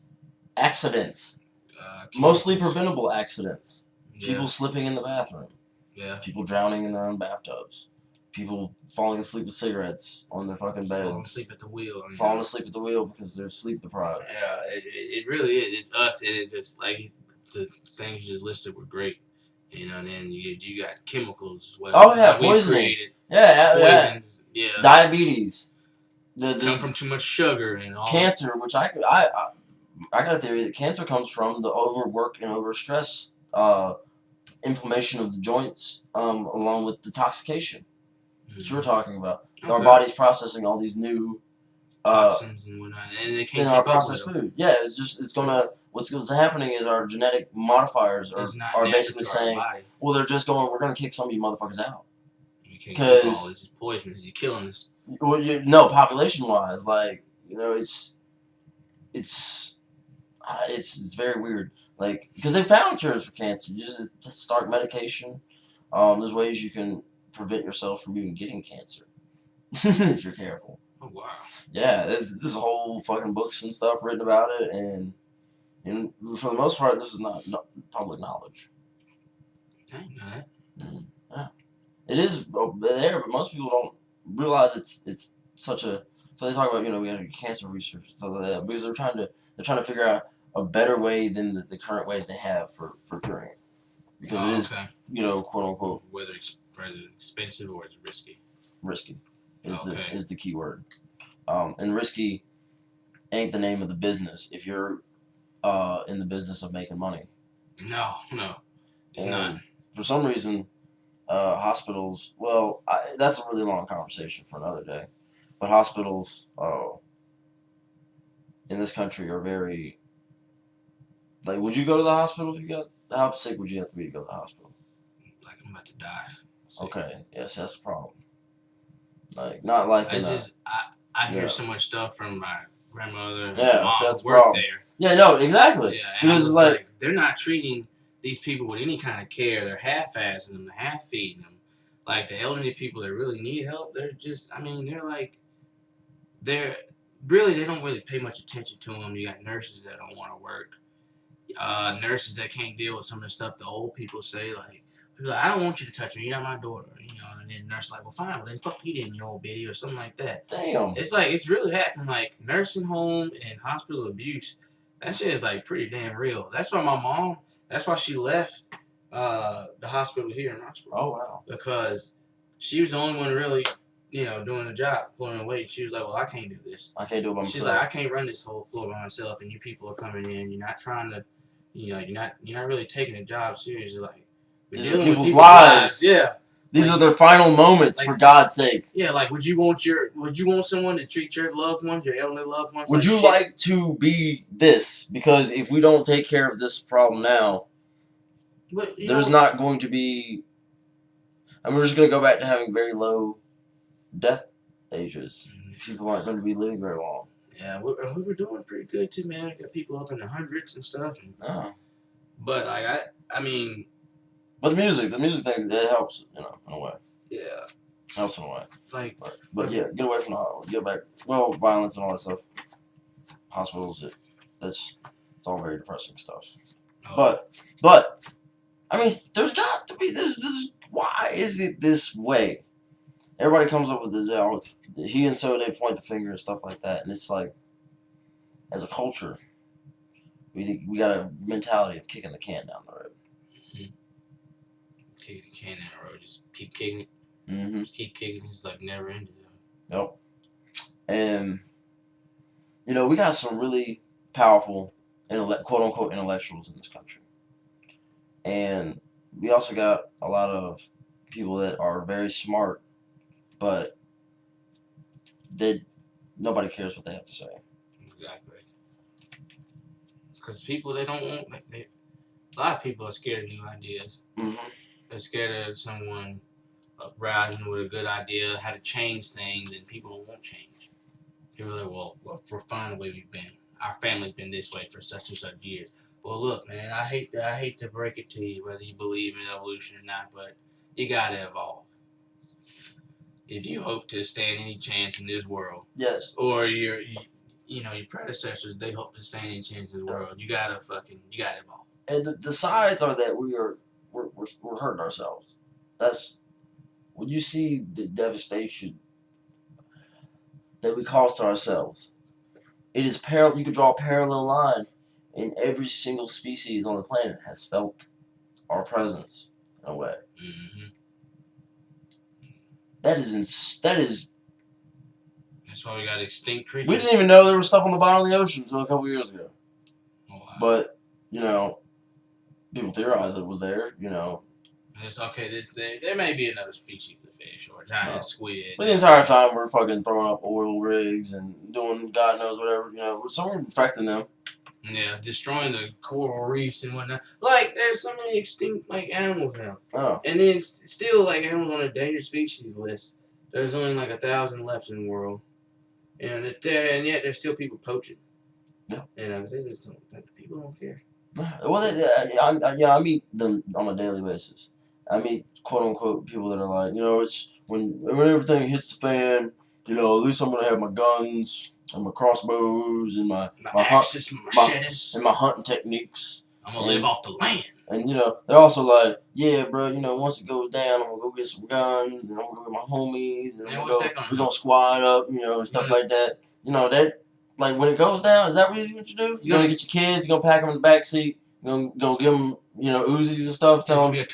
accidents. Mostly preventable accidents. Yeah. People slipping in the bathroom. Yeah. People drowning in their own bathtubs. People falling asleep with cigarettes on their fucking beds. Falling asleep at the wheel. Falling asleep at the wheel because they're sleep deprived. Yeah, it really is. It's us. It is just like the things you just listed were great. And then you got chemicals as well. Oh yeah, poisoning. Poisons. Yeah. Diabetes. Come from too much sugar and all. Cancer, which I got a theory that cancer comes from the overwork and overstress, inflammation of the joints, along with detoxification. That you were talking about. Okay. Our body's processing all these new toxins and whatnot, and they can't in our processed food. Yeah, what's happening is our genetic modifiers are basically saying, well, they're just going, we're going to kick some of you motherfuckers out. Because this is poisonous. You're killing us. Well, no, population wise, like, it's very weird. Like, because they found cures for cancer. You just start medication. There's ways you can prevent yourself from even getting cancer if you're careful. Oh wow. Yeah, there's whole fucking books and stuff written about it, and for the most part, this is not public knowledge. I know that. Yeah, it is there, but most people don't realize it's such a. So they talk about we have cancer research and stuff like that because they're trying to figure out a better way than the current ways they have for curing it, because it is quote unquote whether it's expensive or it's risky. Risky is the key word, and risky ain't the name of the business if you're in the business of making money. No, it's not. For some reason, hospitals. Well, that's a really long conversation for another day. But hospitals, in this country are very. Like, would you go to the hospital if you got? How sick would you have to be to go to the hospital? Like I'm about to die. Okay. Yes, that's a problem. Like, not like I hear so much stuff from my grandmother, and yeah, mom so that's work there. Yeah, no, exactly. Yeah, and because like they're not treating these people with any kind of care. They're half-assing them, half-feeding them. Like the elderly people that really need help, they're just, I mean, they're really, they don't really pay much attention to them. You got nurses that don't want to work, nurses that can't deal with some of the stuff the old people say, like, I don't want you to touch me, you're not my daughter, and then the nurse like, well, fine, well, then fuck you then, you old bitty, or something like that. Damn. It's like, it's really happening, like, nursing home and hospital abuse, that shit is, like, pretty damn real. That's why my mom, that's why she left the hospital here in Knoxville. Oh, wow. Because she was the only one really, doing the job, pulling the weight. She was like, well, I can't do this. I can't do it by myself. She's like, I can't run this whole floor by myself, and you people are coming in, you're not trying to, you're not really taking the job seriously. Like, these are people's lives. Yeah. These are their final moments, for God's sake. Yeah, like, would you want someone to treat your loved ones, your elderly loved ones? Would you like to be this? Because if we don't take care of this problem now, there's not going to be. I mean, we're just going to go back to having very low death ages. People aren't going to be living very long. Yeah, we were doing pretty good too, man. We got people up in the hundreds and stuff. But like I mean. But the music thing, it helps, in a way. Yeah. Helps in a way. Like. But yeah, get away from the get back. Well, violence and all that stuff. Hospitals, it's all very depressing stuff. Oh. But I mean, there's got to be this. Why is it this way? Everybody comes up with this. He and so they point the finger and stuff like that, and it's like, as a culture, we got a mentality of kicking the can down the road. Mm-hmm. Kicking the can down the road, just keep kicking it. Mm-hmm. Just keep kicking it. It's like never ending. Yep. And we got some really powerful, quote unquote, intellectuals in this country, and we also got a lot of people that are very smart, but nobody cares what they have to say. Exactly. Because people, they don't want, a lot of people are scared of new ideas. Mm-hmm. They're scared of someone uprising with a good idea, how to change things, and people don't want change. People are like, well, we're fine the way we've been. Our family's been this way for such and such years. Well, look, man, I hate to break it to you, whether you believe in evolution or not, but you gotta evolve if you hope to stand any chance in this world. Yes. Or your predecessors, they hope to stand any chance in this world. You gotta evolve. And the sides are that we're hurting ourselves. That's when you see the devastation that we cause to ourselves. It is you could draw a parallel line. And every single species on the planet has felt our presence in a way. Mm-hmm. That's why we got extinct creatures. We didn't even know there was stuff on the bottom of the ocean until a couple years ago. Oh, wow. But people theorized it was there. It's okay. There may be another species of fish or a giant squid. But the entire time we're fucking throwing up oil rigs and doing God knows whatever. So we're infecting them. Yeah, destroying the coral reefs and whatnot. Like, there's so many extinct, animals now. Oh. And then still, animals on a endangered species list. There's only, 1,000 left in the world. And yet there's still people poaching. Yeah. And people don't care. Well, I meet them on a daily basis. I meet, quote-unquote, people that are like, it's when everything hits the fan, at least I'm going to have my guns and my crossbows and my axes, my machetes, and my hunting techniques. I'm gonna live off the land. And they're also like, yeah, bro. Once it goes down, I'm gonna go get some guns and I'm gonna go get my homies and we're gonna squad up, and stuff like that. That when it goes down, is that really what you do? You're gonna get your kids, you're gonna pack them in the back seat, you're gonna give them, Uzis and stuff, tell them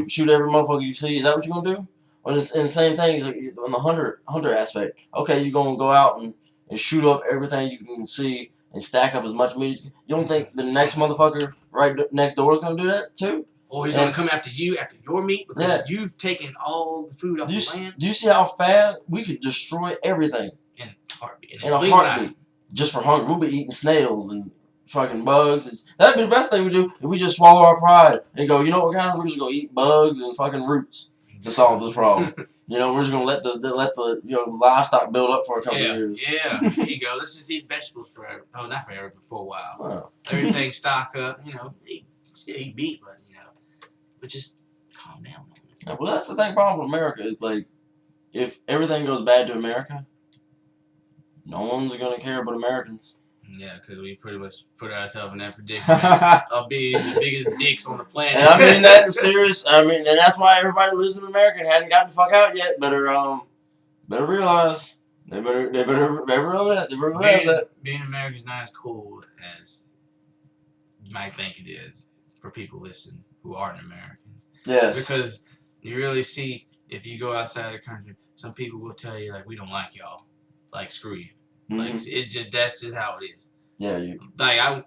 shoot every motherfucker you see. Is that what you're gonna do? And the same thing is on the hunter aspect. Okay, you're gonna go out and shoot up everything you can see and stack up as much meat as you don't think the next motherfucker right next door is going to do that too? Or he's going to come after you, after your meat, because you've taken all the food off the land? Do you see how fast we could destroy everything? In a heartbeat. Just for hunger. We'll be eating snails and fucking bugs. That'd be the best thing we do if we just swallow our pride and go, you know what, guys, we're just going to eat bugs and fucking roots. to solve this problem. You know, we're just gonna let the livestock build up for a couple of years. Yeah, there you go. Let's just eat vegetables forever. Oh, not forever, but for a while. Wow. Everything stock up. You know, still eat meat, but just calm down. Yeah, well, that's the thing. Problem with America is like, if everything goes bad to America, no one's gonna care about Americans. Yeah, because we pretty much put ourselves in that predicament of being the biggest dicks on the planet. And I mean that serious. I mean, and that's why everybody lives in America and hadn't gotten the fuck out yet. Better realize. They better realize that. Being American is not as cool as you might think it is for people listening who aren't American. Yes. Because you really see, if you go outside the country, some people will tell you, like, we don't like y'all. Like, screw you. Like, that's just how it is. Yeah, you. I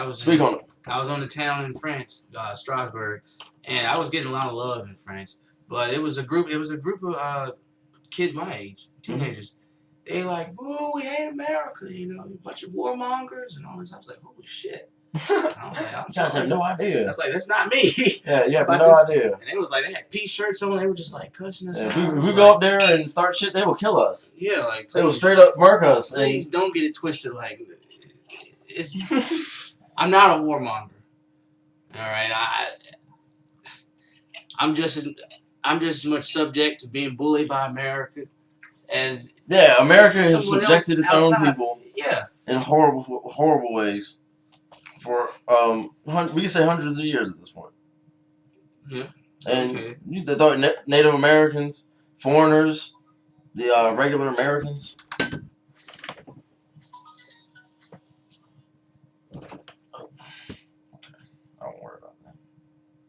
was. Speak on it. I was on the town in France, Strasbourg, and I was getting a lot of love in France. But it was a group of kids my age, teenagers. They like, boo, we hate America, you know, a bunch of warmongers and all this. I was like, holy shit. I was like, I have no idea. I was like, that's not me. Yeah, you have no idea. And it was like, they had peace-shirts on. They were just like cussing us out. If we go up there and start shit, they will kill us. Yeah, like, they will straight up murk us. Please don't get it twisted. Like, I'm not a warmonger. All right, I'm just as much subject to being bullied by America as America has subjected its own people. Yeah, in horrible ways for we can say hundreds of years at this point. Yeah, and they thought Native Americans, foreigners, the regular Americans. I won't worry about that.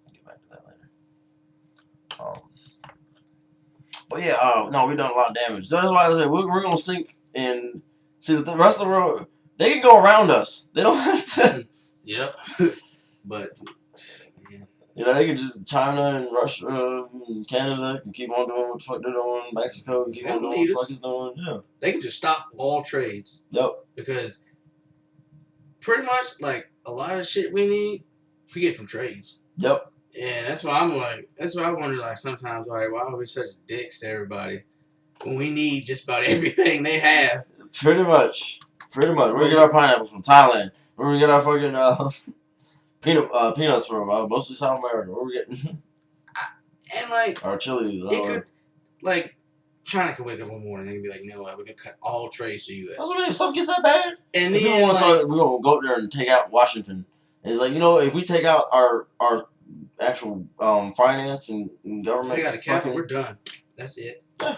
I'll get back to that later. But yeah, no, we've done a lot of damage. That's why I said we're gonna sink in. See, the rest of the world, they can go around us. They don't have to. Yep. But you know, they can just China and Russia and Canada can keep on doing what the fuck they're doing. Mexico can keep on doing what the fuck it's doing. Yeah. They can just stop all trades. Yep. Because pretty much like a lot of shit we need, we get from trades. Yep. And that's why I wonder, like, sometimes, like, why are we such dicks to everybody when we need just about everything they have? Pretty much. We're gonna get our pineapples from Thailand. We're gonna get our fucking peanuts from mostly South America. Where we getting? And like our chili. It could, like, China could wake up one morning and be like, you know what, we're gonna cut all trades to U.S. That's what I mean. If something gets that bad, and then we're gonna go up there and take out Washington. And it's like, you know, if we take out our actual finance and government, they got a capital. We're done. That's it. Yeah.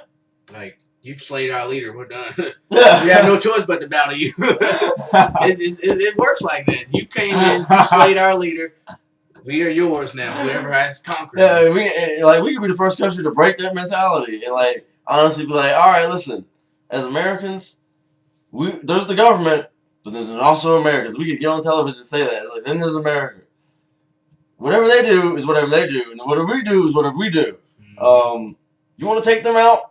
Like, you slayed our leader. We're done. Yeah. We have no choice but to bow to you. It works like that. You came in, you slayed our leader. We are yours now. Whoever has conquered. Yeah, we could be the first country to break that mentality and like honestly be like, all right, listen, as Americans, there's the government, but there's also Americans. We could get on television and say that. Like, then there's America. Whatever they do is whatever they do, and whatever we do is whatever we do. Mm-hmm. You want to take them out?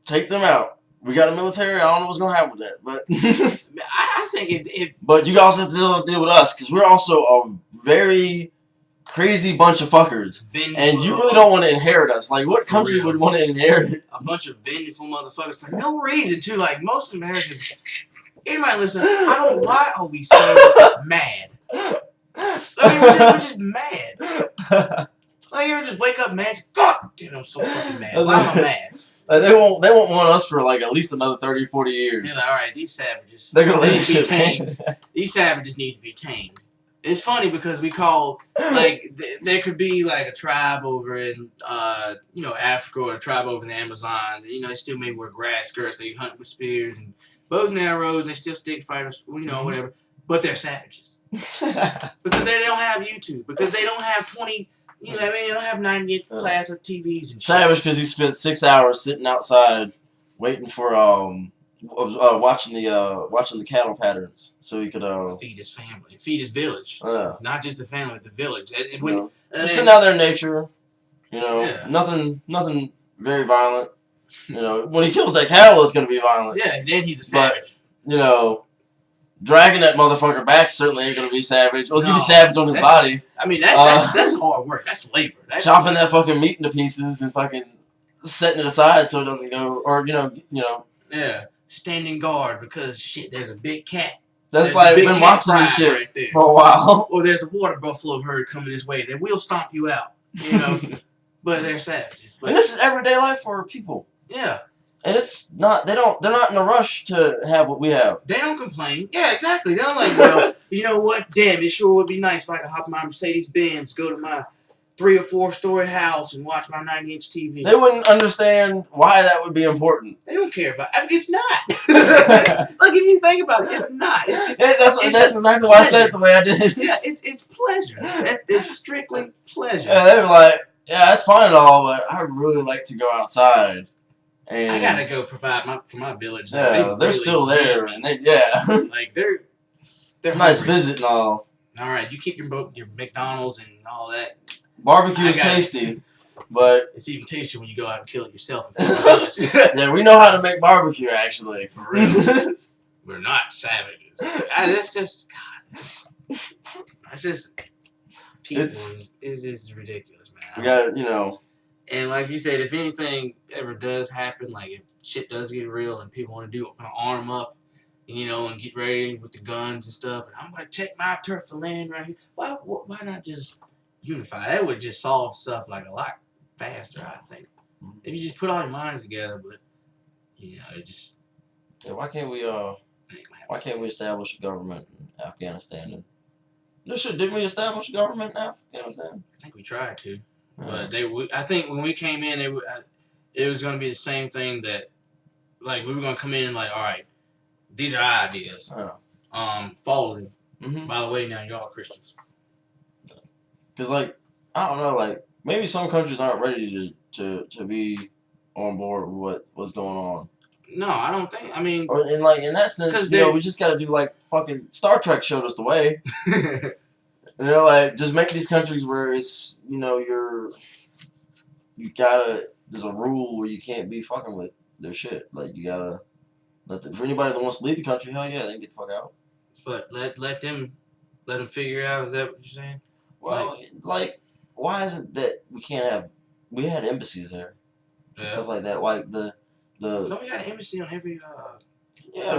Take them out. We got a military. I don't know what's gonna happen with that, but I think it. But you also have to deal with us because we're also a very crazy bunch of fuckers, and you really don't want to inherit us. Like, what country would want to inherit a bunch of vengeful motherfuckers for no reason? Too, like most Americans. Anybody listen? I don't know why are we so mad. I mean, we're just mad. Like, you ever just wake up mad? God damn, I'm so fucking mad. Why am I mad? Like, they won't want us for like at least another 30, 40 years. You're like, all right, these savages. They're gonna let this shit tamed. These savages need to be tamed. It's funny because we call, like, there could be like a tribe over in Africa or a tribe over in the Amazon. You know, they still may wear grass skirts. They hunt with spears and bows and arrows. They still stick fighters, whatever. But they're savages because they don't have YouTube. Because they don't have 20. You know what I mean? They don't have 98 plasma TVs and shit. Savage because he spent 6 hours sitting outside waiting for watching the cattle patterns so he could feed his family, feed his village. Not just the family, but the village. He's sitting out there in nature. You know, nothing very violent. You know, when he kills that cattle, it's gonna be violent. Yeah, and then he's a savage. But, you know, dragging that motherfucker back certainly ain't gonna be savage. Well, it's gonna be savage on his body. I mean, that's hard work. That's labor. Chopping that fucking meat into pieces and fucking setting it aside so it doesn't go, or Yeah, standing guard because shit. There's a big cat. That's why I've been watching this shit right there. for a while. Or there's a water buffalo herd coming this way. They will stomp you out. You know, but they're savages. But, and this is everyday life for people. Yeah. And it's not. They're not in a rush to have what we have. They don't complain. Yeah, exactly. They're like, well, you know what? Damn, it sure would be nice if I could hop in my Mercedes Benz, go to my 3 or 4 story house, and watch my 90-inch TV. They wouldn't understand why that would be important. They don't care about. I mean, it's not. Like if you think about it, it's not. It's just. That's exactly why I said it the way I did. Yeah, it's pleasure. It's strictly pleasure. Yeah, they were like, yeah, that's fine and all, but I'd really like to go outside. And I gotta go provide for my village. Yeah, they're really still there, and like they're it's a nice visit and all. All right, you keep your McDonald's and all that. Barbecue is tasty, but it's even tastier when you go out and kill it yourself. Yeah, we know how to make barbecue actually. For real, we're not savages. That's just God. That's just people. It's just ridiculous, man. We got And like you said, if anything ever does happen, like if shit does get real and people want to arm up, and get ready with the guns and stuff, and I'm gonna take my turf for land right here. Why not just unify? That would just solve stuff like a lot faster, I think. If you just put all your minds together, but it just. Yeah, why can't we establish a government in Afghanistan? Didn't we establish a government in Afghanistan? I think we tried to. But I think when we came in, it was going to be the same thing that, like, we were going to come in and like, all right, these are our ideas. Follow them. Mm-hmm. By the way, now y'all are Christians. Because, like, I don't know, like, maybe some countries aren't ready to be on board with what's going on. No, I don't think. I mean, or in that sense, we just got to do like fucking Star Trek showed us the way. Like just make these countries where it's there's a rule where you can't be fucking with their shit. Like you gotta for anybody that wants to leave the country, hell yeah, they can get the fuck out. But let them figure out. Is that what you're saying? Well, like why is it that we had embassies there and stuff like that, like No, we got an embassy on every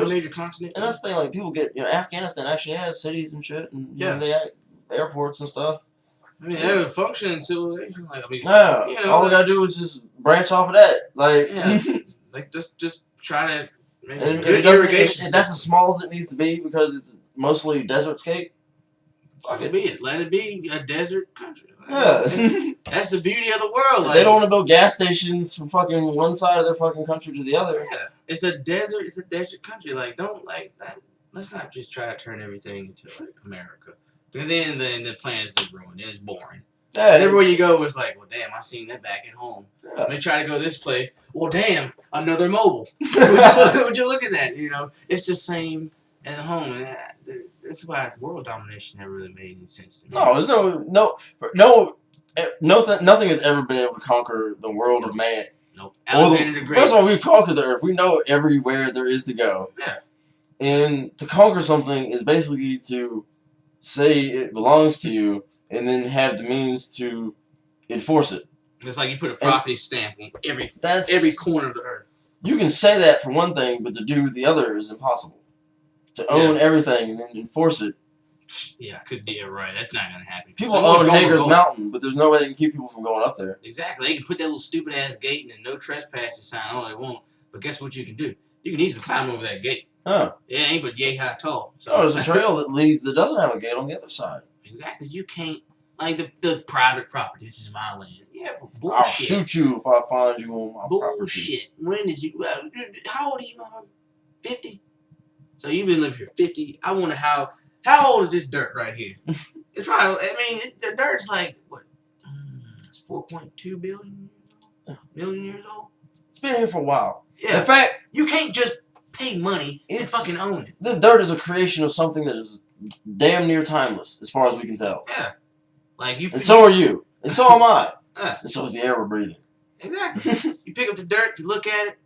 major continent. And that's the thing, like people get Afghanistan actually has cities and shit, and they have airports and stuff. I mean, they have a functioning civilization. Like all we gotta do is just branch off of that. Like, like just try to make good irrigation. That's as small as it needs to be because it's mostly desertscape. Let it be a desert country. Yeah. That's the beauty of the world. Like, they don't want to build gas stations from fucking one side of their fucking country to the other. Yeah. It's a desert country. Like, don't like that. Let's not just try to turn everything into like America. And then the planet is ruined and it's boring. Yeah, everywhere you go, it's like, well, damn, I seen that back at home. Yeah. Let me try to go this place. Well, damn, another mobile. would you look at that? It's the same at home. And that's why world domination never really made any sense to me. No, there's nothing has ever been able to conquer the world of man. Nope. Alexander the Great. First of all, we've conquered the earth. We know everywhere there is to go. Yeah. And to conquer something is basically to say it belongs to you and then have the means to enforce it. It's like you put a property stamp on every corner of the earth. You can say that for one thing, but to do the other is impossible. To own everything and then enforce it. Yeah, right. That's not gonna happen. People own Hager's Mountain, but there's no way they can keep people from going up there. Exactly. They can put that little stupid ass gate and a no trespassing sign all they want. But guess what you can do? You can easily climb over that gate. Huh. It ain't but yay high tall. So there's a trail that doesn't have a gate on the other side. Exactly. You can't like the private property. This is my land. Yeah, bullshit. I'll shoot you if I find you on my property. Bullshit. When did you? How old are you, mama? 50. So you've been living here 50. I wonder how old is this dirt right here? It's probably. I mean, the dirt's like what? It's 4.2 million years old. It's been here for a while. Yeah. In fact, you can't just pay money and fucking own it. This dirt is a creation of something that is damn near timeless, as far as we can tell. Yeah. Like you. And so are you. And so am I. Yeah. And so is the air we're breathing. Exactly. You pick up the dirt, you look at it.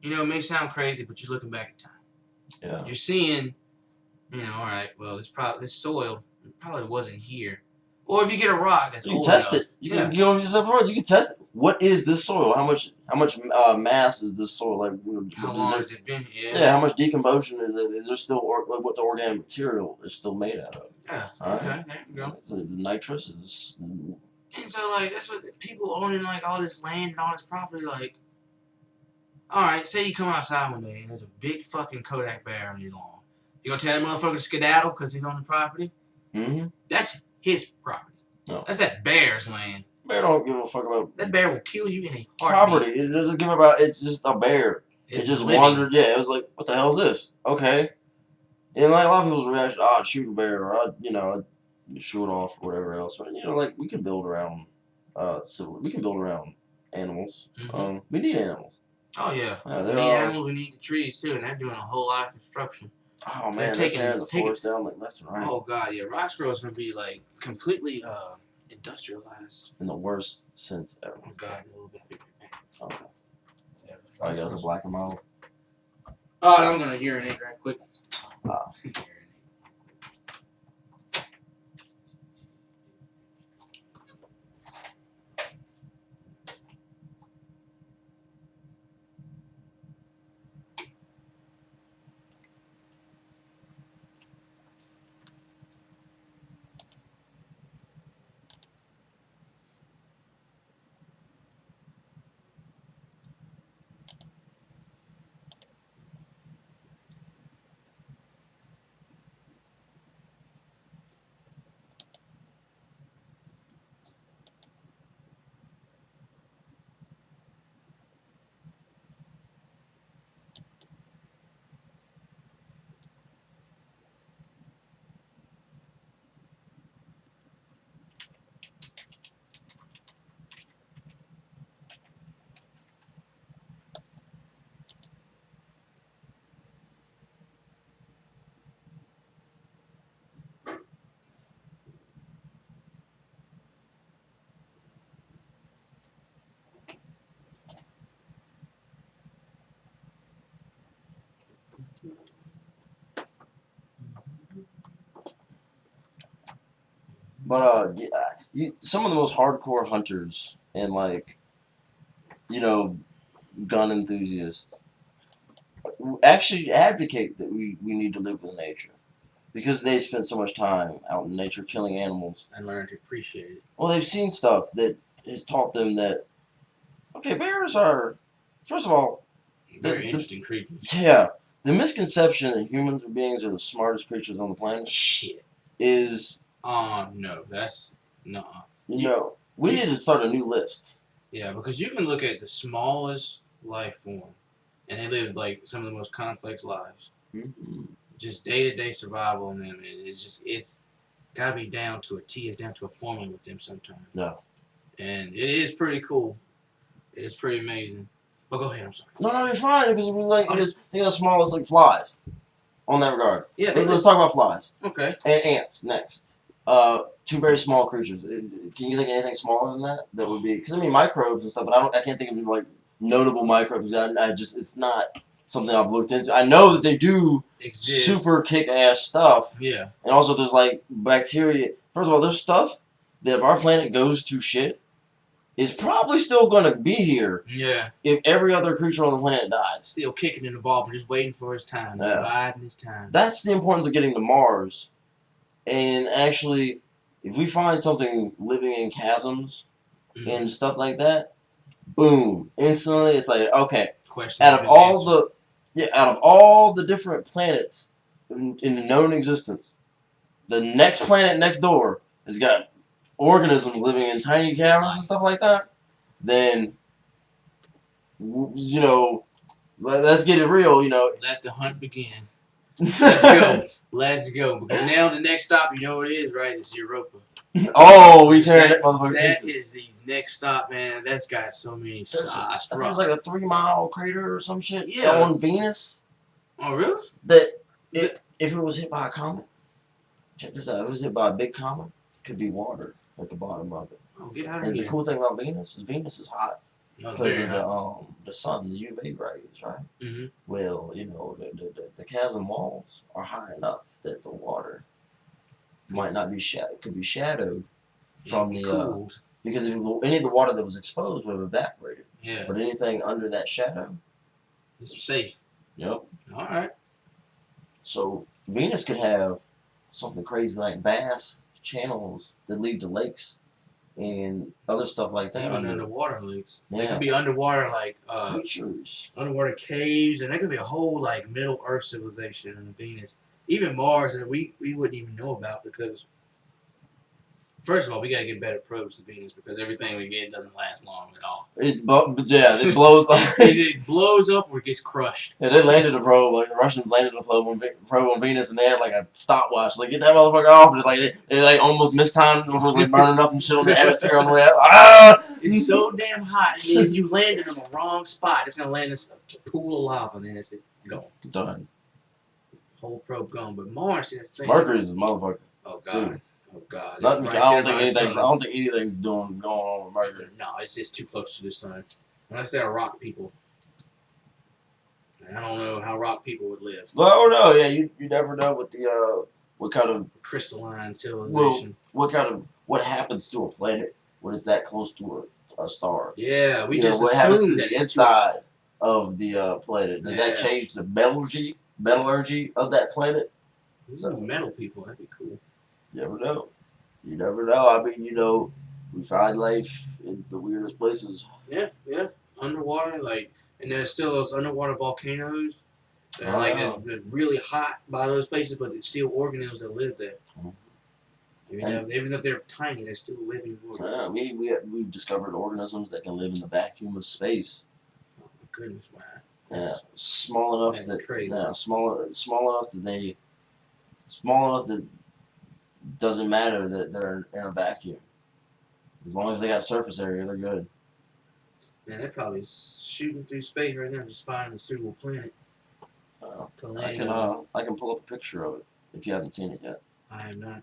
It may sound crazy, but you're looking back at time. Yeah. You're seeing, all right, well, this soil probably wasn't here. Or if you get a rock that's you can test it. You can go yourself further. You can test it. What is this soil? How much mass is this soil? Like how long has it been? Yeah. How much decomposition is it? Is there still like what the organic material is still made out of? Yeah. All right. Okay. There you go. So the nitrous is. And so like that's what people owning like all this land and all this property like. All right, say you come outside one day and there's a big fucking Kodak bear on your lawn. You gonna tell that motherfucker to skedaddle because he's on the property? Mm-hmm. That's his property. No. That's that bear's land. Bear don't give a fuck about. That bear will kill you in a heartbeat. Property. It doesn't give about. It's just a bear. It just wandered. Yeah, it was like, what the hell is this? Okay. And like a lot of people's reaction, I'd shoot a bear, or I'd shoot it off, or whatever else. But like we can build around, we can build around animals. Mm-hmm. We need animals. Oh yeah, we need animals. We need the trees too, and they're doing a whole lot of construction. Oh man, they're tearing the forest down like left and right. Oh god, yeah, Roxborough is gonna be like completely industrialized in the worst sense ever. Oh god, a little bit. Okay. Yeah, I guess a black and mild. Oh, I'm gonna urinate right quick. But some of the most hardcore hunters and like, gun enthusiasts actually advocate that we need to live with nature because they spend so much time out in nature killing animals and learn to appreciate it. Well, they've seen stuff that has taught them that bears are, first of all, very interesting creatures. Yeah, the misconception that humans beings are the smartest creatures on the planet. Shit. Is. No, that's no. We need to start a new list. Yeah, because you can look at the smallest life form, and they live like some of the most complex lives. Mm-hmm. Just day-to-day survival in them. It's gotta be down to a T. It's down to a formula with them sometimes. Yeah. And it is pretty cool. It is pretty amazing. But go ahead. I'm sorry. No, you're fine because we think of the smallest like flies. On that regard. Yeah. Let's talk about flies. Okay. And ants next. Two very small creatures. Can you think of anything smaller than that? That would be because microbes and stuff, but I can't think of like notable microbes. It's not something I've looked into. I know that they do exist. Super kick-ass stuff. Yeah. And also there's like bacteria. First of all, there's stuff that if our planet goes to shit, is probably still gonna be here. Yeah. If every other creature on the planet dies. Still kicking in the ball, but just waiting for his time. Yeah. Biding his time. That's the importance of getting to Mars. And actually, if we find something living in chasms and stuff like that, boom! Instantly, it's like okay. Out of all the different planets in the known existence, the next planet next door has got organisms living in tiny caverns and stuff like that. Then, let's get it real. Let the hunt begin. Let's go. Let's go. Because now the next stop, you know what it is, right? It's Europa. Oh, we tearing that motherfucker pieces. That is the next stop, man. That's got so many spots. I think it's like a 3-mile crater or some shit. Yeah. On Venus. Oh, really? If it was hit by a comet, check this out. If it was hit by a big comet, it could be water at the bottom of it. Oh, get out of and here. The cool thing about Venus is hot. Because of the sun, the UV rays, right? Mm-hmm. Well, the chasm walls are high enough that the water might not be could be shadowed from the because if any of the water that was exposed would have evaporated. Yeah. But anything under that shadow, it's safe. Yep. All right. So Venus could have something crazy like bass channels that lead to lakes and other stuff like that. Even underwater lakes. Yeah. They could be underwater like creatures. Underwater caves, and there could be a whole like Middle Earth civilization on Venus. Even Mars that we wouldn't even know about because first of all, we gotta get better probes to Venus because everything we get doesn't last long at all. It blows up. it blows up or it gets crushed. Yeah, they landed a probe. Like the Russians landed a probe on Venus, and they had like a stopwatch. Like get that motherfucker off! And they like almost mistimed. It was like burning up and shit on the atmosphere on the way out. Ah! It's so damn hot. And if you landed in the wrong spot, it's gonna land in a pool of lava, and then it's gone. Done. Whole probe gone. But Mars is Mercury's a motherfucker. Oh god. Dude. Oh god. Nothing, I don't think anything's going on with Mercury. No, it's just too close to the sun. Unless they're rock people. I don't know how rock people would live. Well, no, yeah, you never know what the what kind of crystalline civilization. What happens to a planet when it's that close to a star? Yeah, we just what happens to the inside of the planet. Does that change the metallurgy of that planet? So metal people, that'd be cool. You never know. You never know. I mean, we find life in the weirdest places. Yeah. Underwater, and there's still those underwater volcanoes. They're really hot by those places, but there's still organisms that live there. Even if they're tiny, they're still living organisms. Yeah, we've discovered organisms that can live in the vacuum of space. Oh my goodness, man. Yeah, small enough that doesn't matter that they're in a vacuum. As long as they got surface area, they're good. Man, they're probably shooting through space right now, just finding a suitable planet. I can pull up a picture of it if you haven't seen it yet. I have not.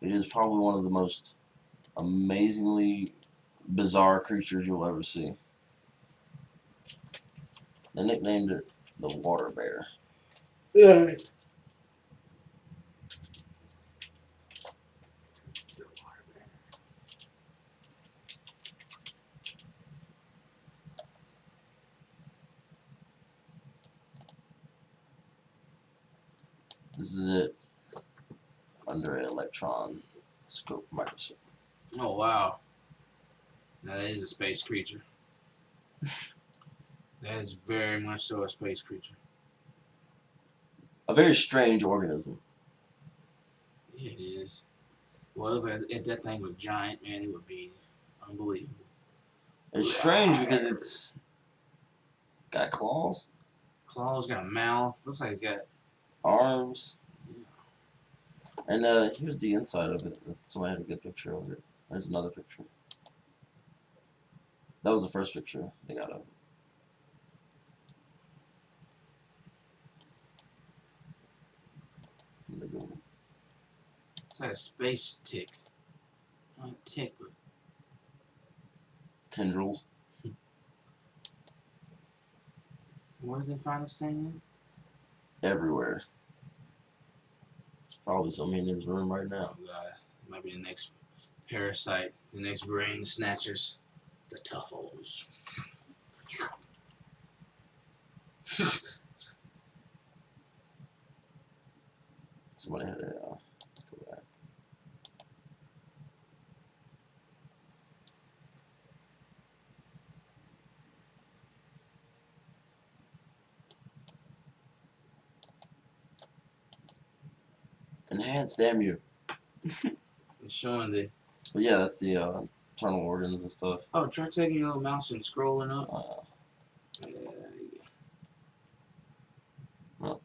It is probably one of the most amazingly bizarre creatures you'll ever see. They nicknamed it the water bear. Yeah. This is it under an electron scope microscope. Oh, wow. Now, that is a space creature. That is very much so a space creature. A very strange organism. Yeah, it is. Well, if that thing was giant, man, it would be unbelievable. It's strange because it's got claws. Claws, got a mouth. Looks like it's got arms. And here's the inside of it. Somebody had a good picture of it. There's another picture. That was the first picture they got of it. It's like a space tick. Not a tick, but tendrils. Where do they find this thing in? Everywhere. There's probably something in his room right now. Oh god. It might be the next parasite, the next brain snatchers. The Tuffles. Somebody had a go back. Enhance, damn you. It's showing the. But yeah, that's the internal organs and stuff. Oh, try taking your little mouse and scrolling up. Yeah. Oh.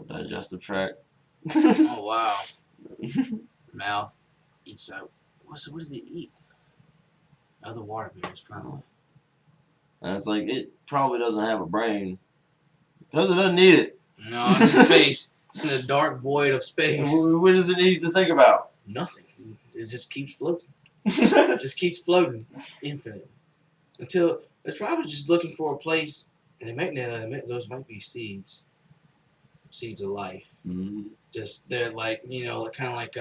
Digestive tract. Oh wow. Mouth eats out. What does it eat? Other water bears probably. And it's like it probably doesn't have a brain because it doesn't need it. No, it's in space. It's in a dark void of space. What does it need to think about? Nothing. It just keeps floating. It just keeps floating infinitely until it's probably just looking for a place. And those might be seeds of life. Mm-hmm. Just they're like kind of like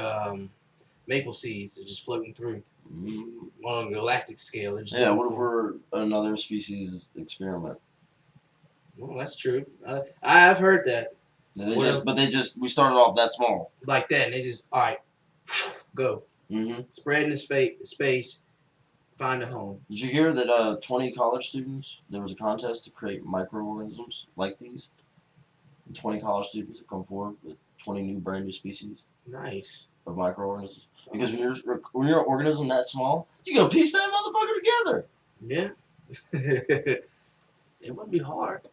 maple seeds are just floating through on a galactic scale. Yeah, what if we're another species experiment? Well, that's true. I've heard that. We started off that small. Like that, and they just, all right, go. Mm-hmm. Spread in the space, find a home. Did you hear that 20 college students, there was a contest to create microorganisms like these? And 20 college students have come forward with 20 new brand new species. Nice. Of microorganisms. Because when you're an organism that small, you go piece that motherfucker together. Yeah. It wouldn't be hard.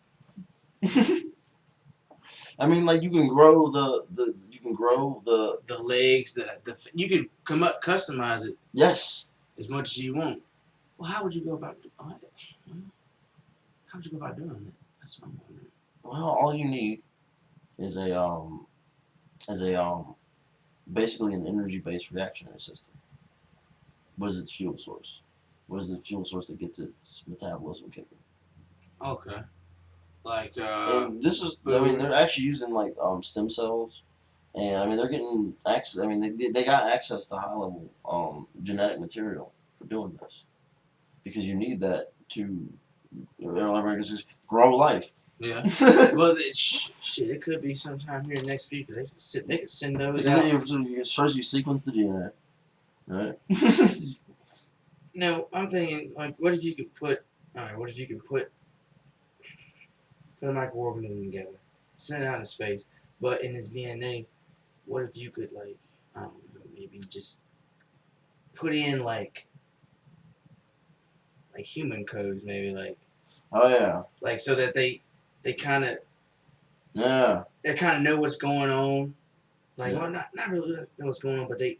I mean, like you can grow the legs, you can customize it. Yes. As much as you want. Well, how would you go about doing that? That's what I'm wondering. Well, all you need is basically an energy-based reactionary system. What is its fuel source? What is the fuel source that gets its metabolism kicking? Okay. Like and this is, I mean, they're actually using like stem cells, and I mean they're getting access. I mean they got access to high-level genetic material for doing this, because you need that to grow life. Yeah. Well, shit, it could be sometime here next week. They could send those out. First you sequence the DNA, right? No, I'm thinking, like, what if you could put a microorganism together, send it out in space, but in its DNA, what if you could, like, I don't know, maybe just put in, like human codes, maybe, like. Oh, yeah. Like, so that they kind of. Yeah. They kind of know what's going on. Like, well, not really know what's going on, but they.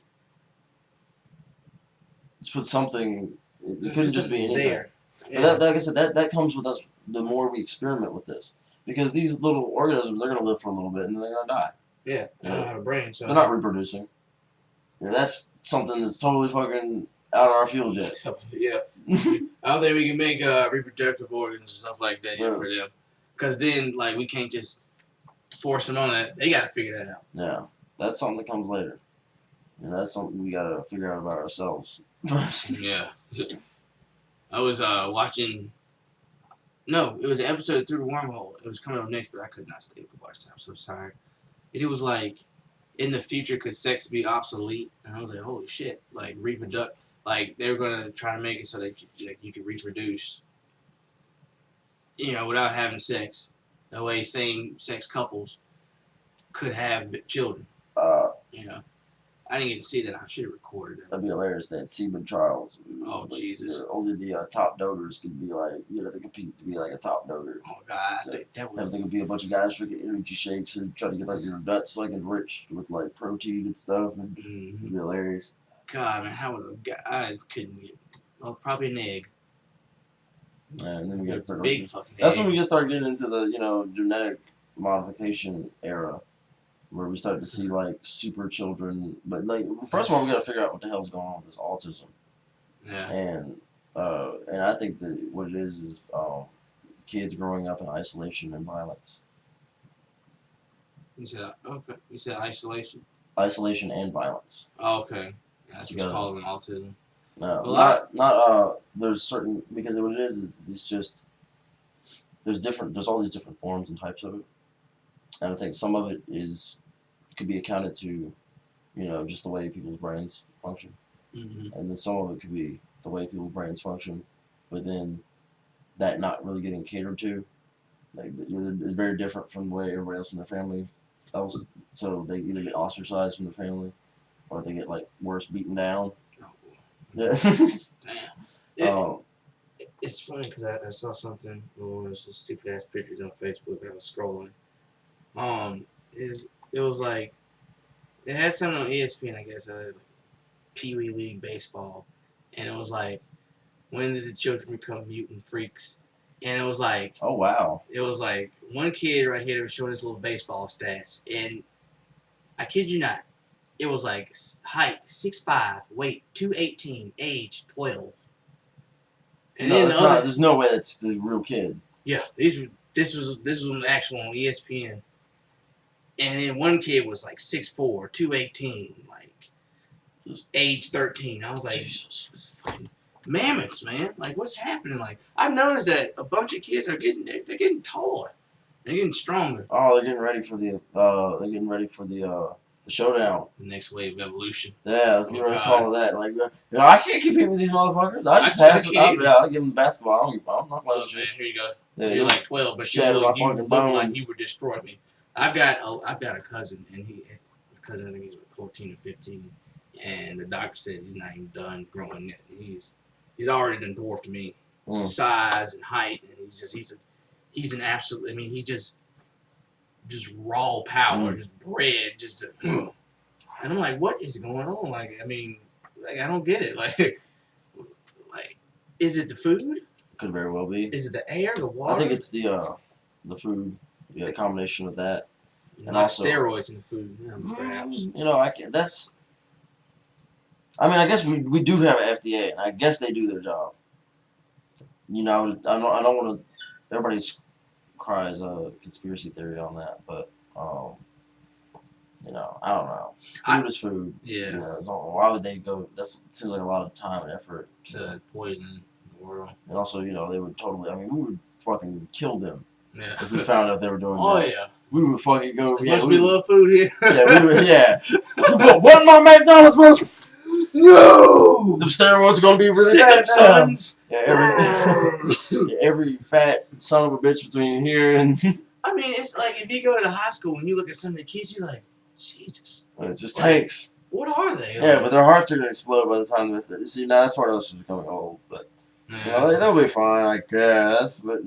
Just put something. It couldn't just be anything. There. Yeah. But like I said, that comes with us the more we experiment with this. Because these little organisms, they're going to live for a little bit and then they're going to die. Yeah. They don't have a brain, so. They're not reproducing. Yeah, that's something that's totally fucking out of our field yet. Yeah. I don't think we can make reproductive organs and stuff like that for them. Because then, like, we can't just force them on that. They got to figure that out. Yeah. That's something that comes later. And that's something we got to figure out about ourselves first. Yeah. I was watching. No, it was an episode Through the Wormhole. It was coming up next, but I could not stay to watch it. I'm so tired. It was like, in the future, could sex be obsolete? And I was like, holy shit. Like, like, they were going to try to make it so that you could reproduce, without having sex. That way, same-sex couples could have children. I didn't get to see that. I should have recorded it. That'd be hilarious. That semen trials. Oh, Jesus. Only the top donors could be like, they compete to be like a top donor. Oh, God. So that was... There could be a bunch of guys drinking energy shakes and trying to get like your nuts like enriched with like protein and stuff. And it'd be hilarious. God, man, how would I couldn't get... Well, probably an egg. Yeah, and then we got to start... Big fucking That's egg. when we get started getting into the, genetic modification era. Where we start to see like super children, but like first of all we got to figure out what the hell's going on with this autism. Yeah. And I think that what it is kids growing up in isolation and violence. You said okay. You said isolation. Isolation and violence. Oh, okay. That's what's calling autism. No, there's certain because what it is it's just there's all these different forms and types of it, and I think some of it could be accounted to, just the way people's brains function. Mm-hmm. And then some of it could be the way people's brains function, but then that not really getting catered to. Like, it's very different from the way everybody else in their family else. So they either get ostracized from the family, or they get, like, worse, beaten down. Oh. Damn. It's funny because I saw something, one of those stupid-ass pictures on Facebook and I was scrolling. It was like, they had something on ESPN, I guess. It was like Pee Wee League baseball. And it was like, when did the children become mutant freaks? And it was like, oh, wow. It was like, one kid right here was showing his little baseball stats. And I kid you not, it was like height 6'5", weight 218, age 12. And no, there's no way that's the real kid. Yeah, this was an actual on ESPN. And then one kid was like 6'4", 218, like, Just age 13. I was like, Jesus. this fucking mammoths, man. Like, what's happening? Like, I've noticed that a bunch of kids are they're getting taller. They're getting stronger. Oh, they're getting ready for the showdown. The next wave of evolution. Yeah, let's call it that. Like, I can't compete with these motherfuckers. I just pass it up. Yeah, I give them the basketball. I'm not playing with you. Man, here you go. Yeah, You're like 12, but you look like you would destroy me. I've got a cousin, and I think he's 14 or 15, and the doctor said he's not even done growing yet. He's already done dwarfed me, size and height, and he's an absolute. I mean, he just raw power, just bred, and I'm like, what is going on? Like, I mean, like I don't get it. Like, is it the food? Could very well be. Is it the air, the water? I think it's the food. Yeah, the combination of that. And also steroids in the food, perhaps. You know, I guess we do have an FDA, and I guess they do their job. You know, I don't want to. Everybody cries a conspiracy theory on that, but you know, I don't know. Food is food. Yeah. You know, why would they go? That seems like a lot of time and effort to poison the world. And also, you know, they would totally. I mean, we would fucking kill them. Yeah. If we found out they were doing that. Oh yeah. We would fucking go. As much as we love food here. Yeah, we would. Yeah. One more McDonald's, bro. No. The steroids are gonna be really bad, sons. Yeah, every fat son of a bitch between here and. I mean, it's like if you go to high school and you look at some of the kids, you're like, Jesus. It just tanks. What are they? Yeah, but their hearts are gonna explode by the time they're 30. See, now that's part of us is becoming old, but you know, they'll be fine, I guess. But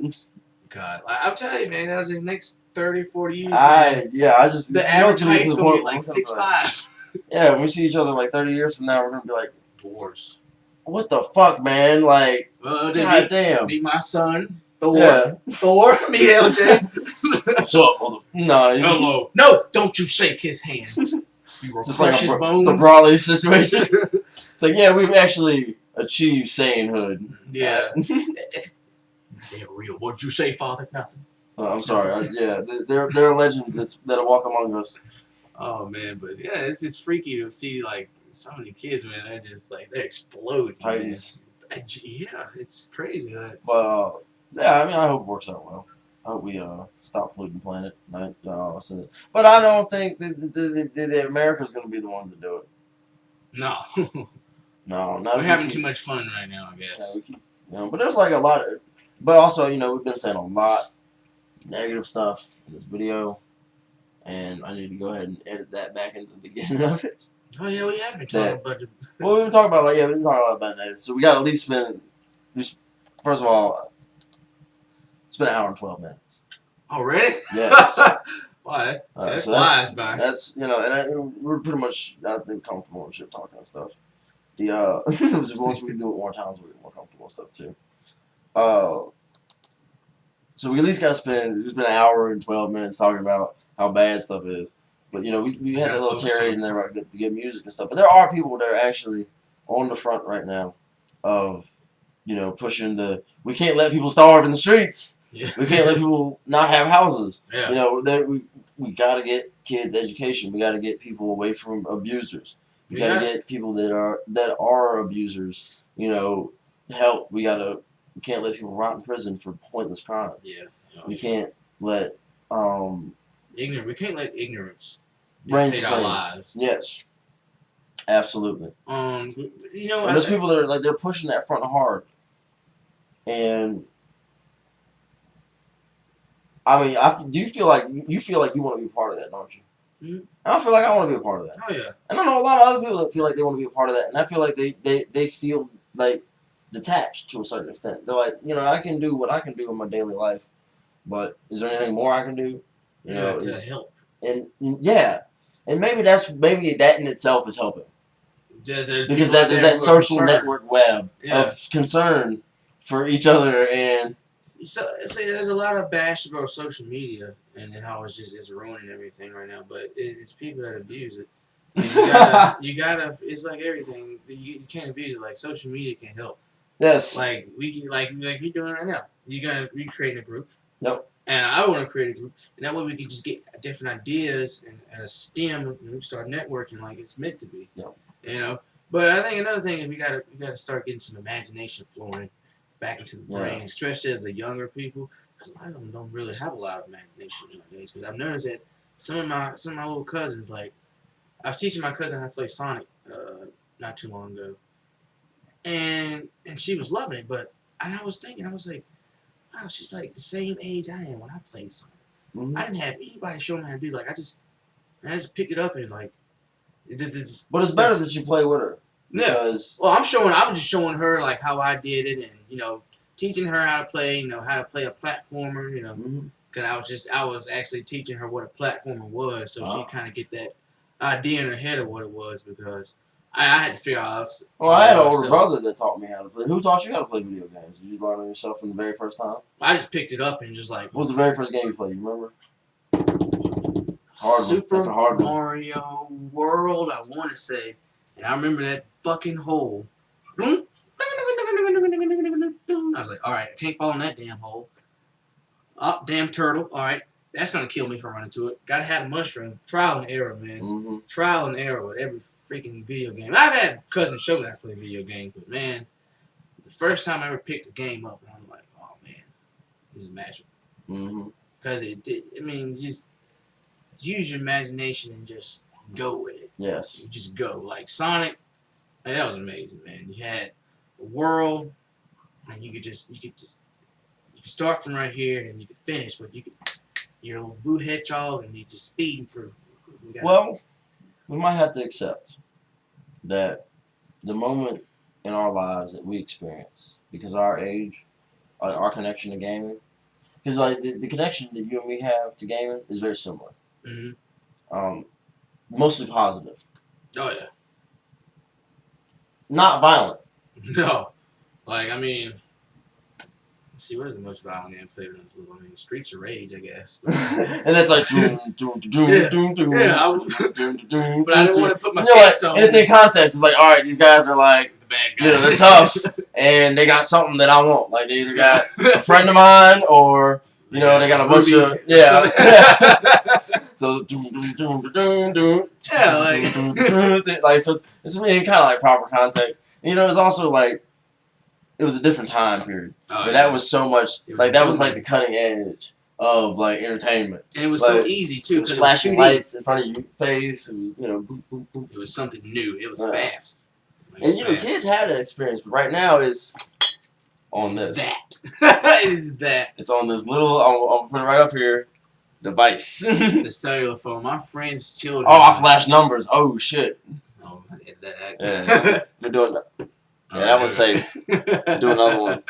God, I'm telling you, man, the next 30, 40 years. I just the average height's gonna be like 6'5". Yeah, when we see each other like 30 years from now, we're gonna be like dwarves. What the fuck, man? Like, God damn. Meet my son, Thor. Yeah. Thor, meet LJ. What's up, mother? No, hello. No, don't you shake his hand. You will crush his bones. The Brawley situation. It's like, yeah, we've actually achieved sainthood. Yeah. They're real. What'd you say, Father? Nothing. I'm sorry. There are legends that walk among us. Oh man, but yeah, it's just freaky to see like so many kids, man. They're just like they're exploding. Titties. Yeah, it's crazy. Well, yeah, I mean, I hope it works out well. I hope we stop polluting the planet. But I don't think the America's going to be the ones that do it. No. No, we're having too much fun right now, I guess. Yeah, but there's like a lot of, but also, you know, we've been saying a lot negative stuff in this video, and I need to go ahead and edit that back into the beginning of it. Oh yeah, we have been talking about it. Well, we've been talking about we've been talking a lot about that. So we got to at least spend, first of all, it's been an hour and 12 minutes. Already? Yes. Why? That flies by. That's, you know, and we're pretty much, I think, comfortable with shit talking and stuff. Once we do it more times, we get more comfortable and stuff too. So we at least got to spend, it's been an hour and 12 minutes talking about how bad stuff is. But, you know, we had that little tirade in there to get music and stuff. But there are people that are actually on the front right now of, you know, pushing we can't let people starve in the streets. Yeah. We can't let people not have houses. Yeah. You know, we got to get kids education. We got to get people away from abusers. We got to get people that are abusers, you know, help. We can't let people rot in prison for pointless crimes. Yeah. We can't let we can't let ignorance dictate our lives. Yes. Absolutely. You know, and there's people that are like they're pushing that front hard. And I mean, do you feel like you want to be a part of that, don't you? Mm-hmm. I feel like I want to be a part of that. Oh yeah. And I know a lot of other people that feel like they want to be a part of that, and I feel like they feel like detached to a certain extent. They're like, you know, I can do what I can do in my daily life, but is there anything more I can do? You know, to help. And and maybe that in itself is helping. Because there's that social network web of concern for each other and. So there's a lot of bash about social media and how it's ruining everything right now, but it's people that abuse it. You gotta. It's like everything. You can't abuse it. Like social media can help. Yes. Like like you're doing right now. We creating a group. Yep. And I want to create a group, and that way we can just get different ideas and a stem, and we start networking like it's meant to be. Yep. You know. But I think another thing is we gotta start getting some imagination flowing back into the brain, especially as the younger people. Because a lot of them don't really have a lot of imagination nowadays. Because I've noticed that some of my little cousins, like I was teaching my cousin how to play Sonic not too long ago, and she was loving it. But I was thinking, I was like, wow, she's like the same age I am when I played Sonic. I didn't have anybody show me how to do I just picked it up and like. But it's better that you play with her. Because well, I was just showing her like how I did it, and teaching her how to play, how to play a platformer, because I was actually teaching her what a platformer was, so she kind of get that idea in her head of what it was, because I had to figure out. Well, I had an older brother that taught me how to play. Who taught you how to play video games? Did you learn it yourself from the very first time? I just picked it up and just like. What was the very first game you played? You remember? Super Mario World, I want to say. And I remember that fucking hole. I was like, alright, I can't fall in that damn hole. Oh, damn turtle. Alright, that's going to kill me if I run into it. Gotta have a mushroom. Trial and error, man. Trial and error with every freaking video game. I've had cousins show me how to play video games, but man, it's the first time I ever picked a game up, and I'm like, oh man, this is magical. Because just use your imagination and just go with it. Yes. You just go. Like Sonic, that was amazing, man. You had a world, and you could start from right here and you could finish, but you're a little blue hedgehog and you just speeding through. Well, we might have to accept that the moment in our lives that we experience, because of our age, our connection to gaming, because like the connection that you and me have to gaming is very similar. Mostly positive. Oh yeah. Not violent. No. Like let's see, where's the most violent game played in this little? Streets of Rage, I guess. And that's like but I didn't want to put my stance on. And it's in context. It's like, alright, these guys are like the bad guys. They're tough and they got something that I want. Like they either got a friend of mine or they got a bunch of So so it's really kind of like proper context. And, it's also like it was a different time period. But that was so much that was like the cutting edge of like entertainment. And it was so easy too, because flashing lights in front of your face, and boop, boop, boop. It was something new. It was fast. And kids had that experience, but right now it's on this. It is that. It's on this little. I'm putting it right up here. Device. The cellular phone. My friend's children. Oh, I flash numbers. Oh shit. Oh, We're doing that. Yeah, that one's safe. Do another one.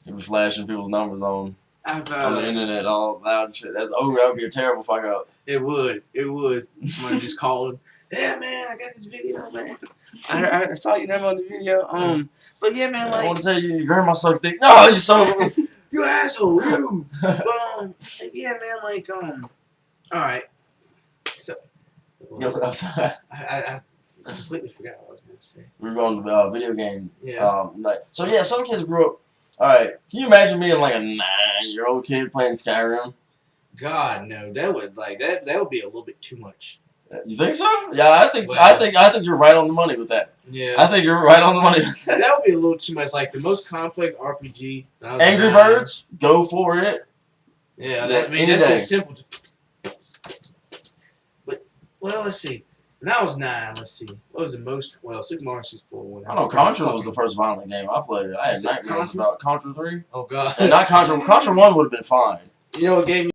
You're flashing people's numbers on the internet all loud and shit. That would be a terrible fuck up. It would. Somebody just calling. Yeah, man, I got this video, man. I saw your number on the video. But yeah, man, I want to tell you, your grandma sucks dick. No, you son of a. You asshole, you. But yeah, man, all right. So, I completely forgot what I was gonna say. We were on the video game. Yeah. Some kids grew up. All right, can you imagine being like a 9-year-old kid playing Skyrim? God, no, that would that would be a little bit too much. You think so? Yeah, I think you're right on the money with that. Yeah. I think you're right on the money with that. That would be a little too much. Like the most complex RPG. Angry Birds, go for it. Yeah, that's just simple. But let's see. When I was 9, let's see. What was the most? Well, Super Mario 64. I know Contra was the first violent game I played. I had nightmares about Contra 3. Oh God. And not Contra. Contra 1 would have been fine. You know what gave me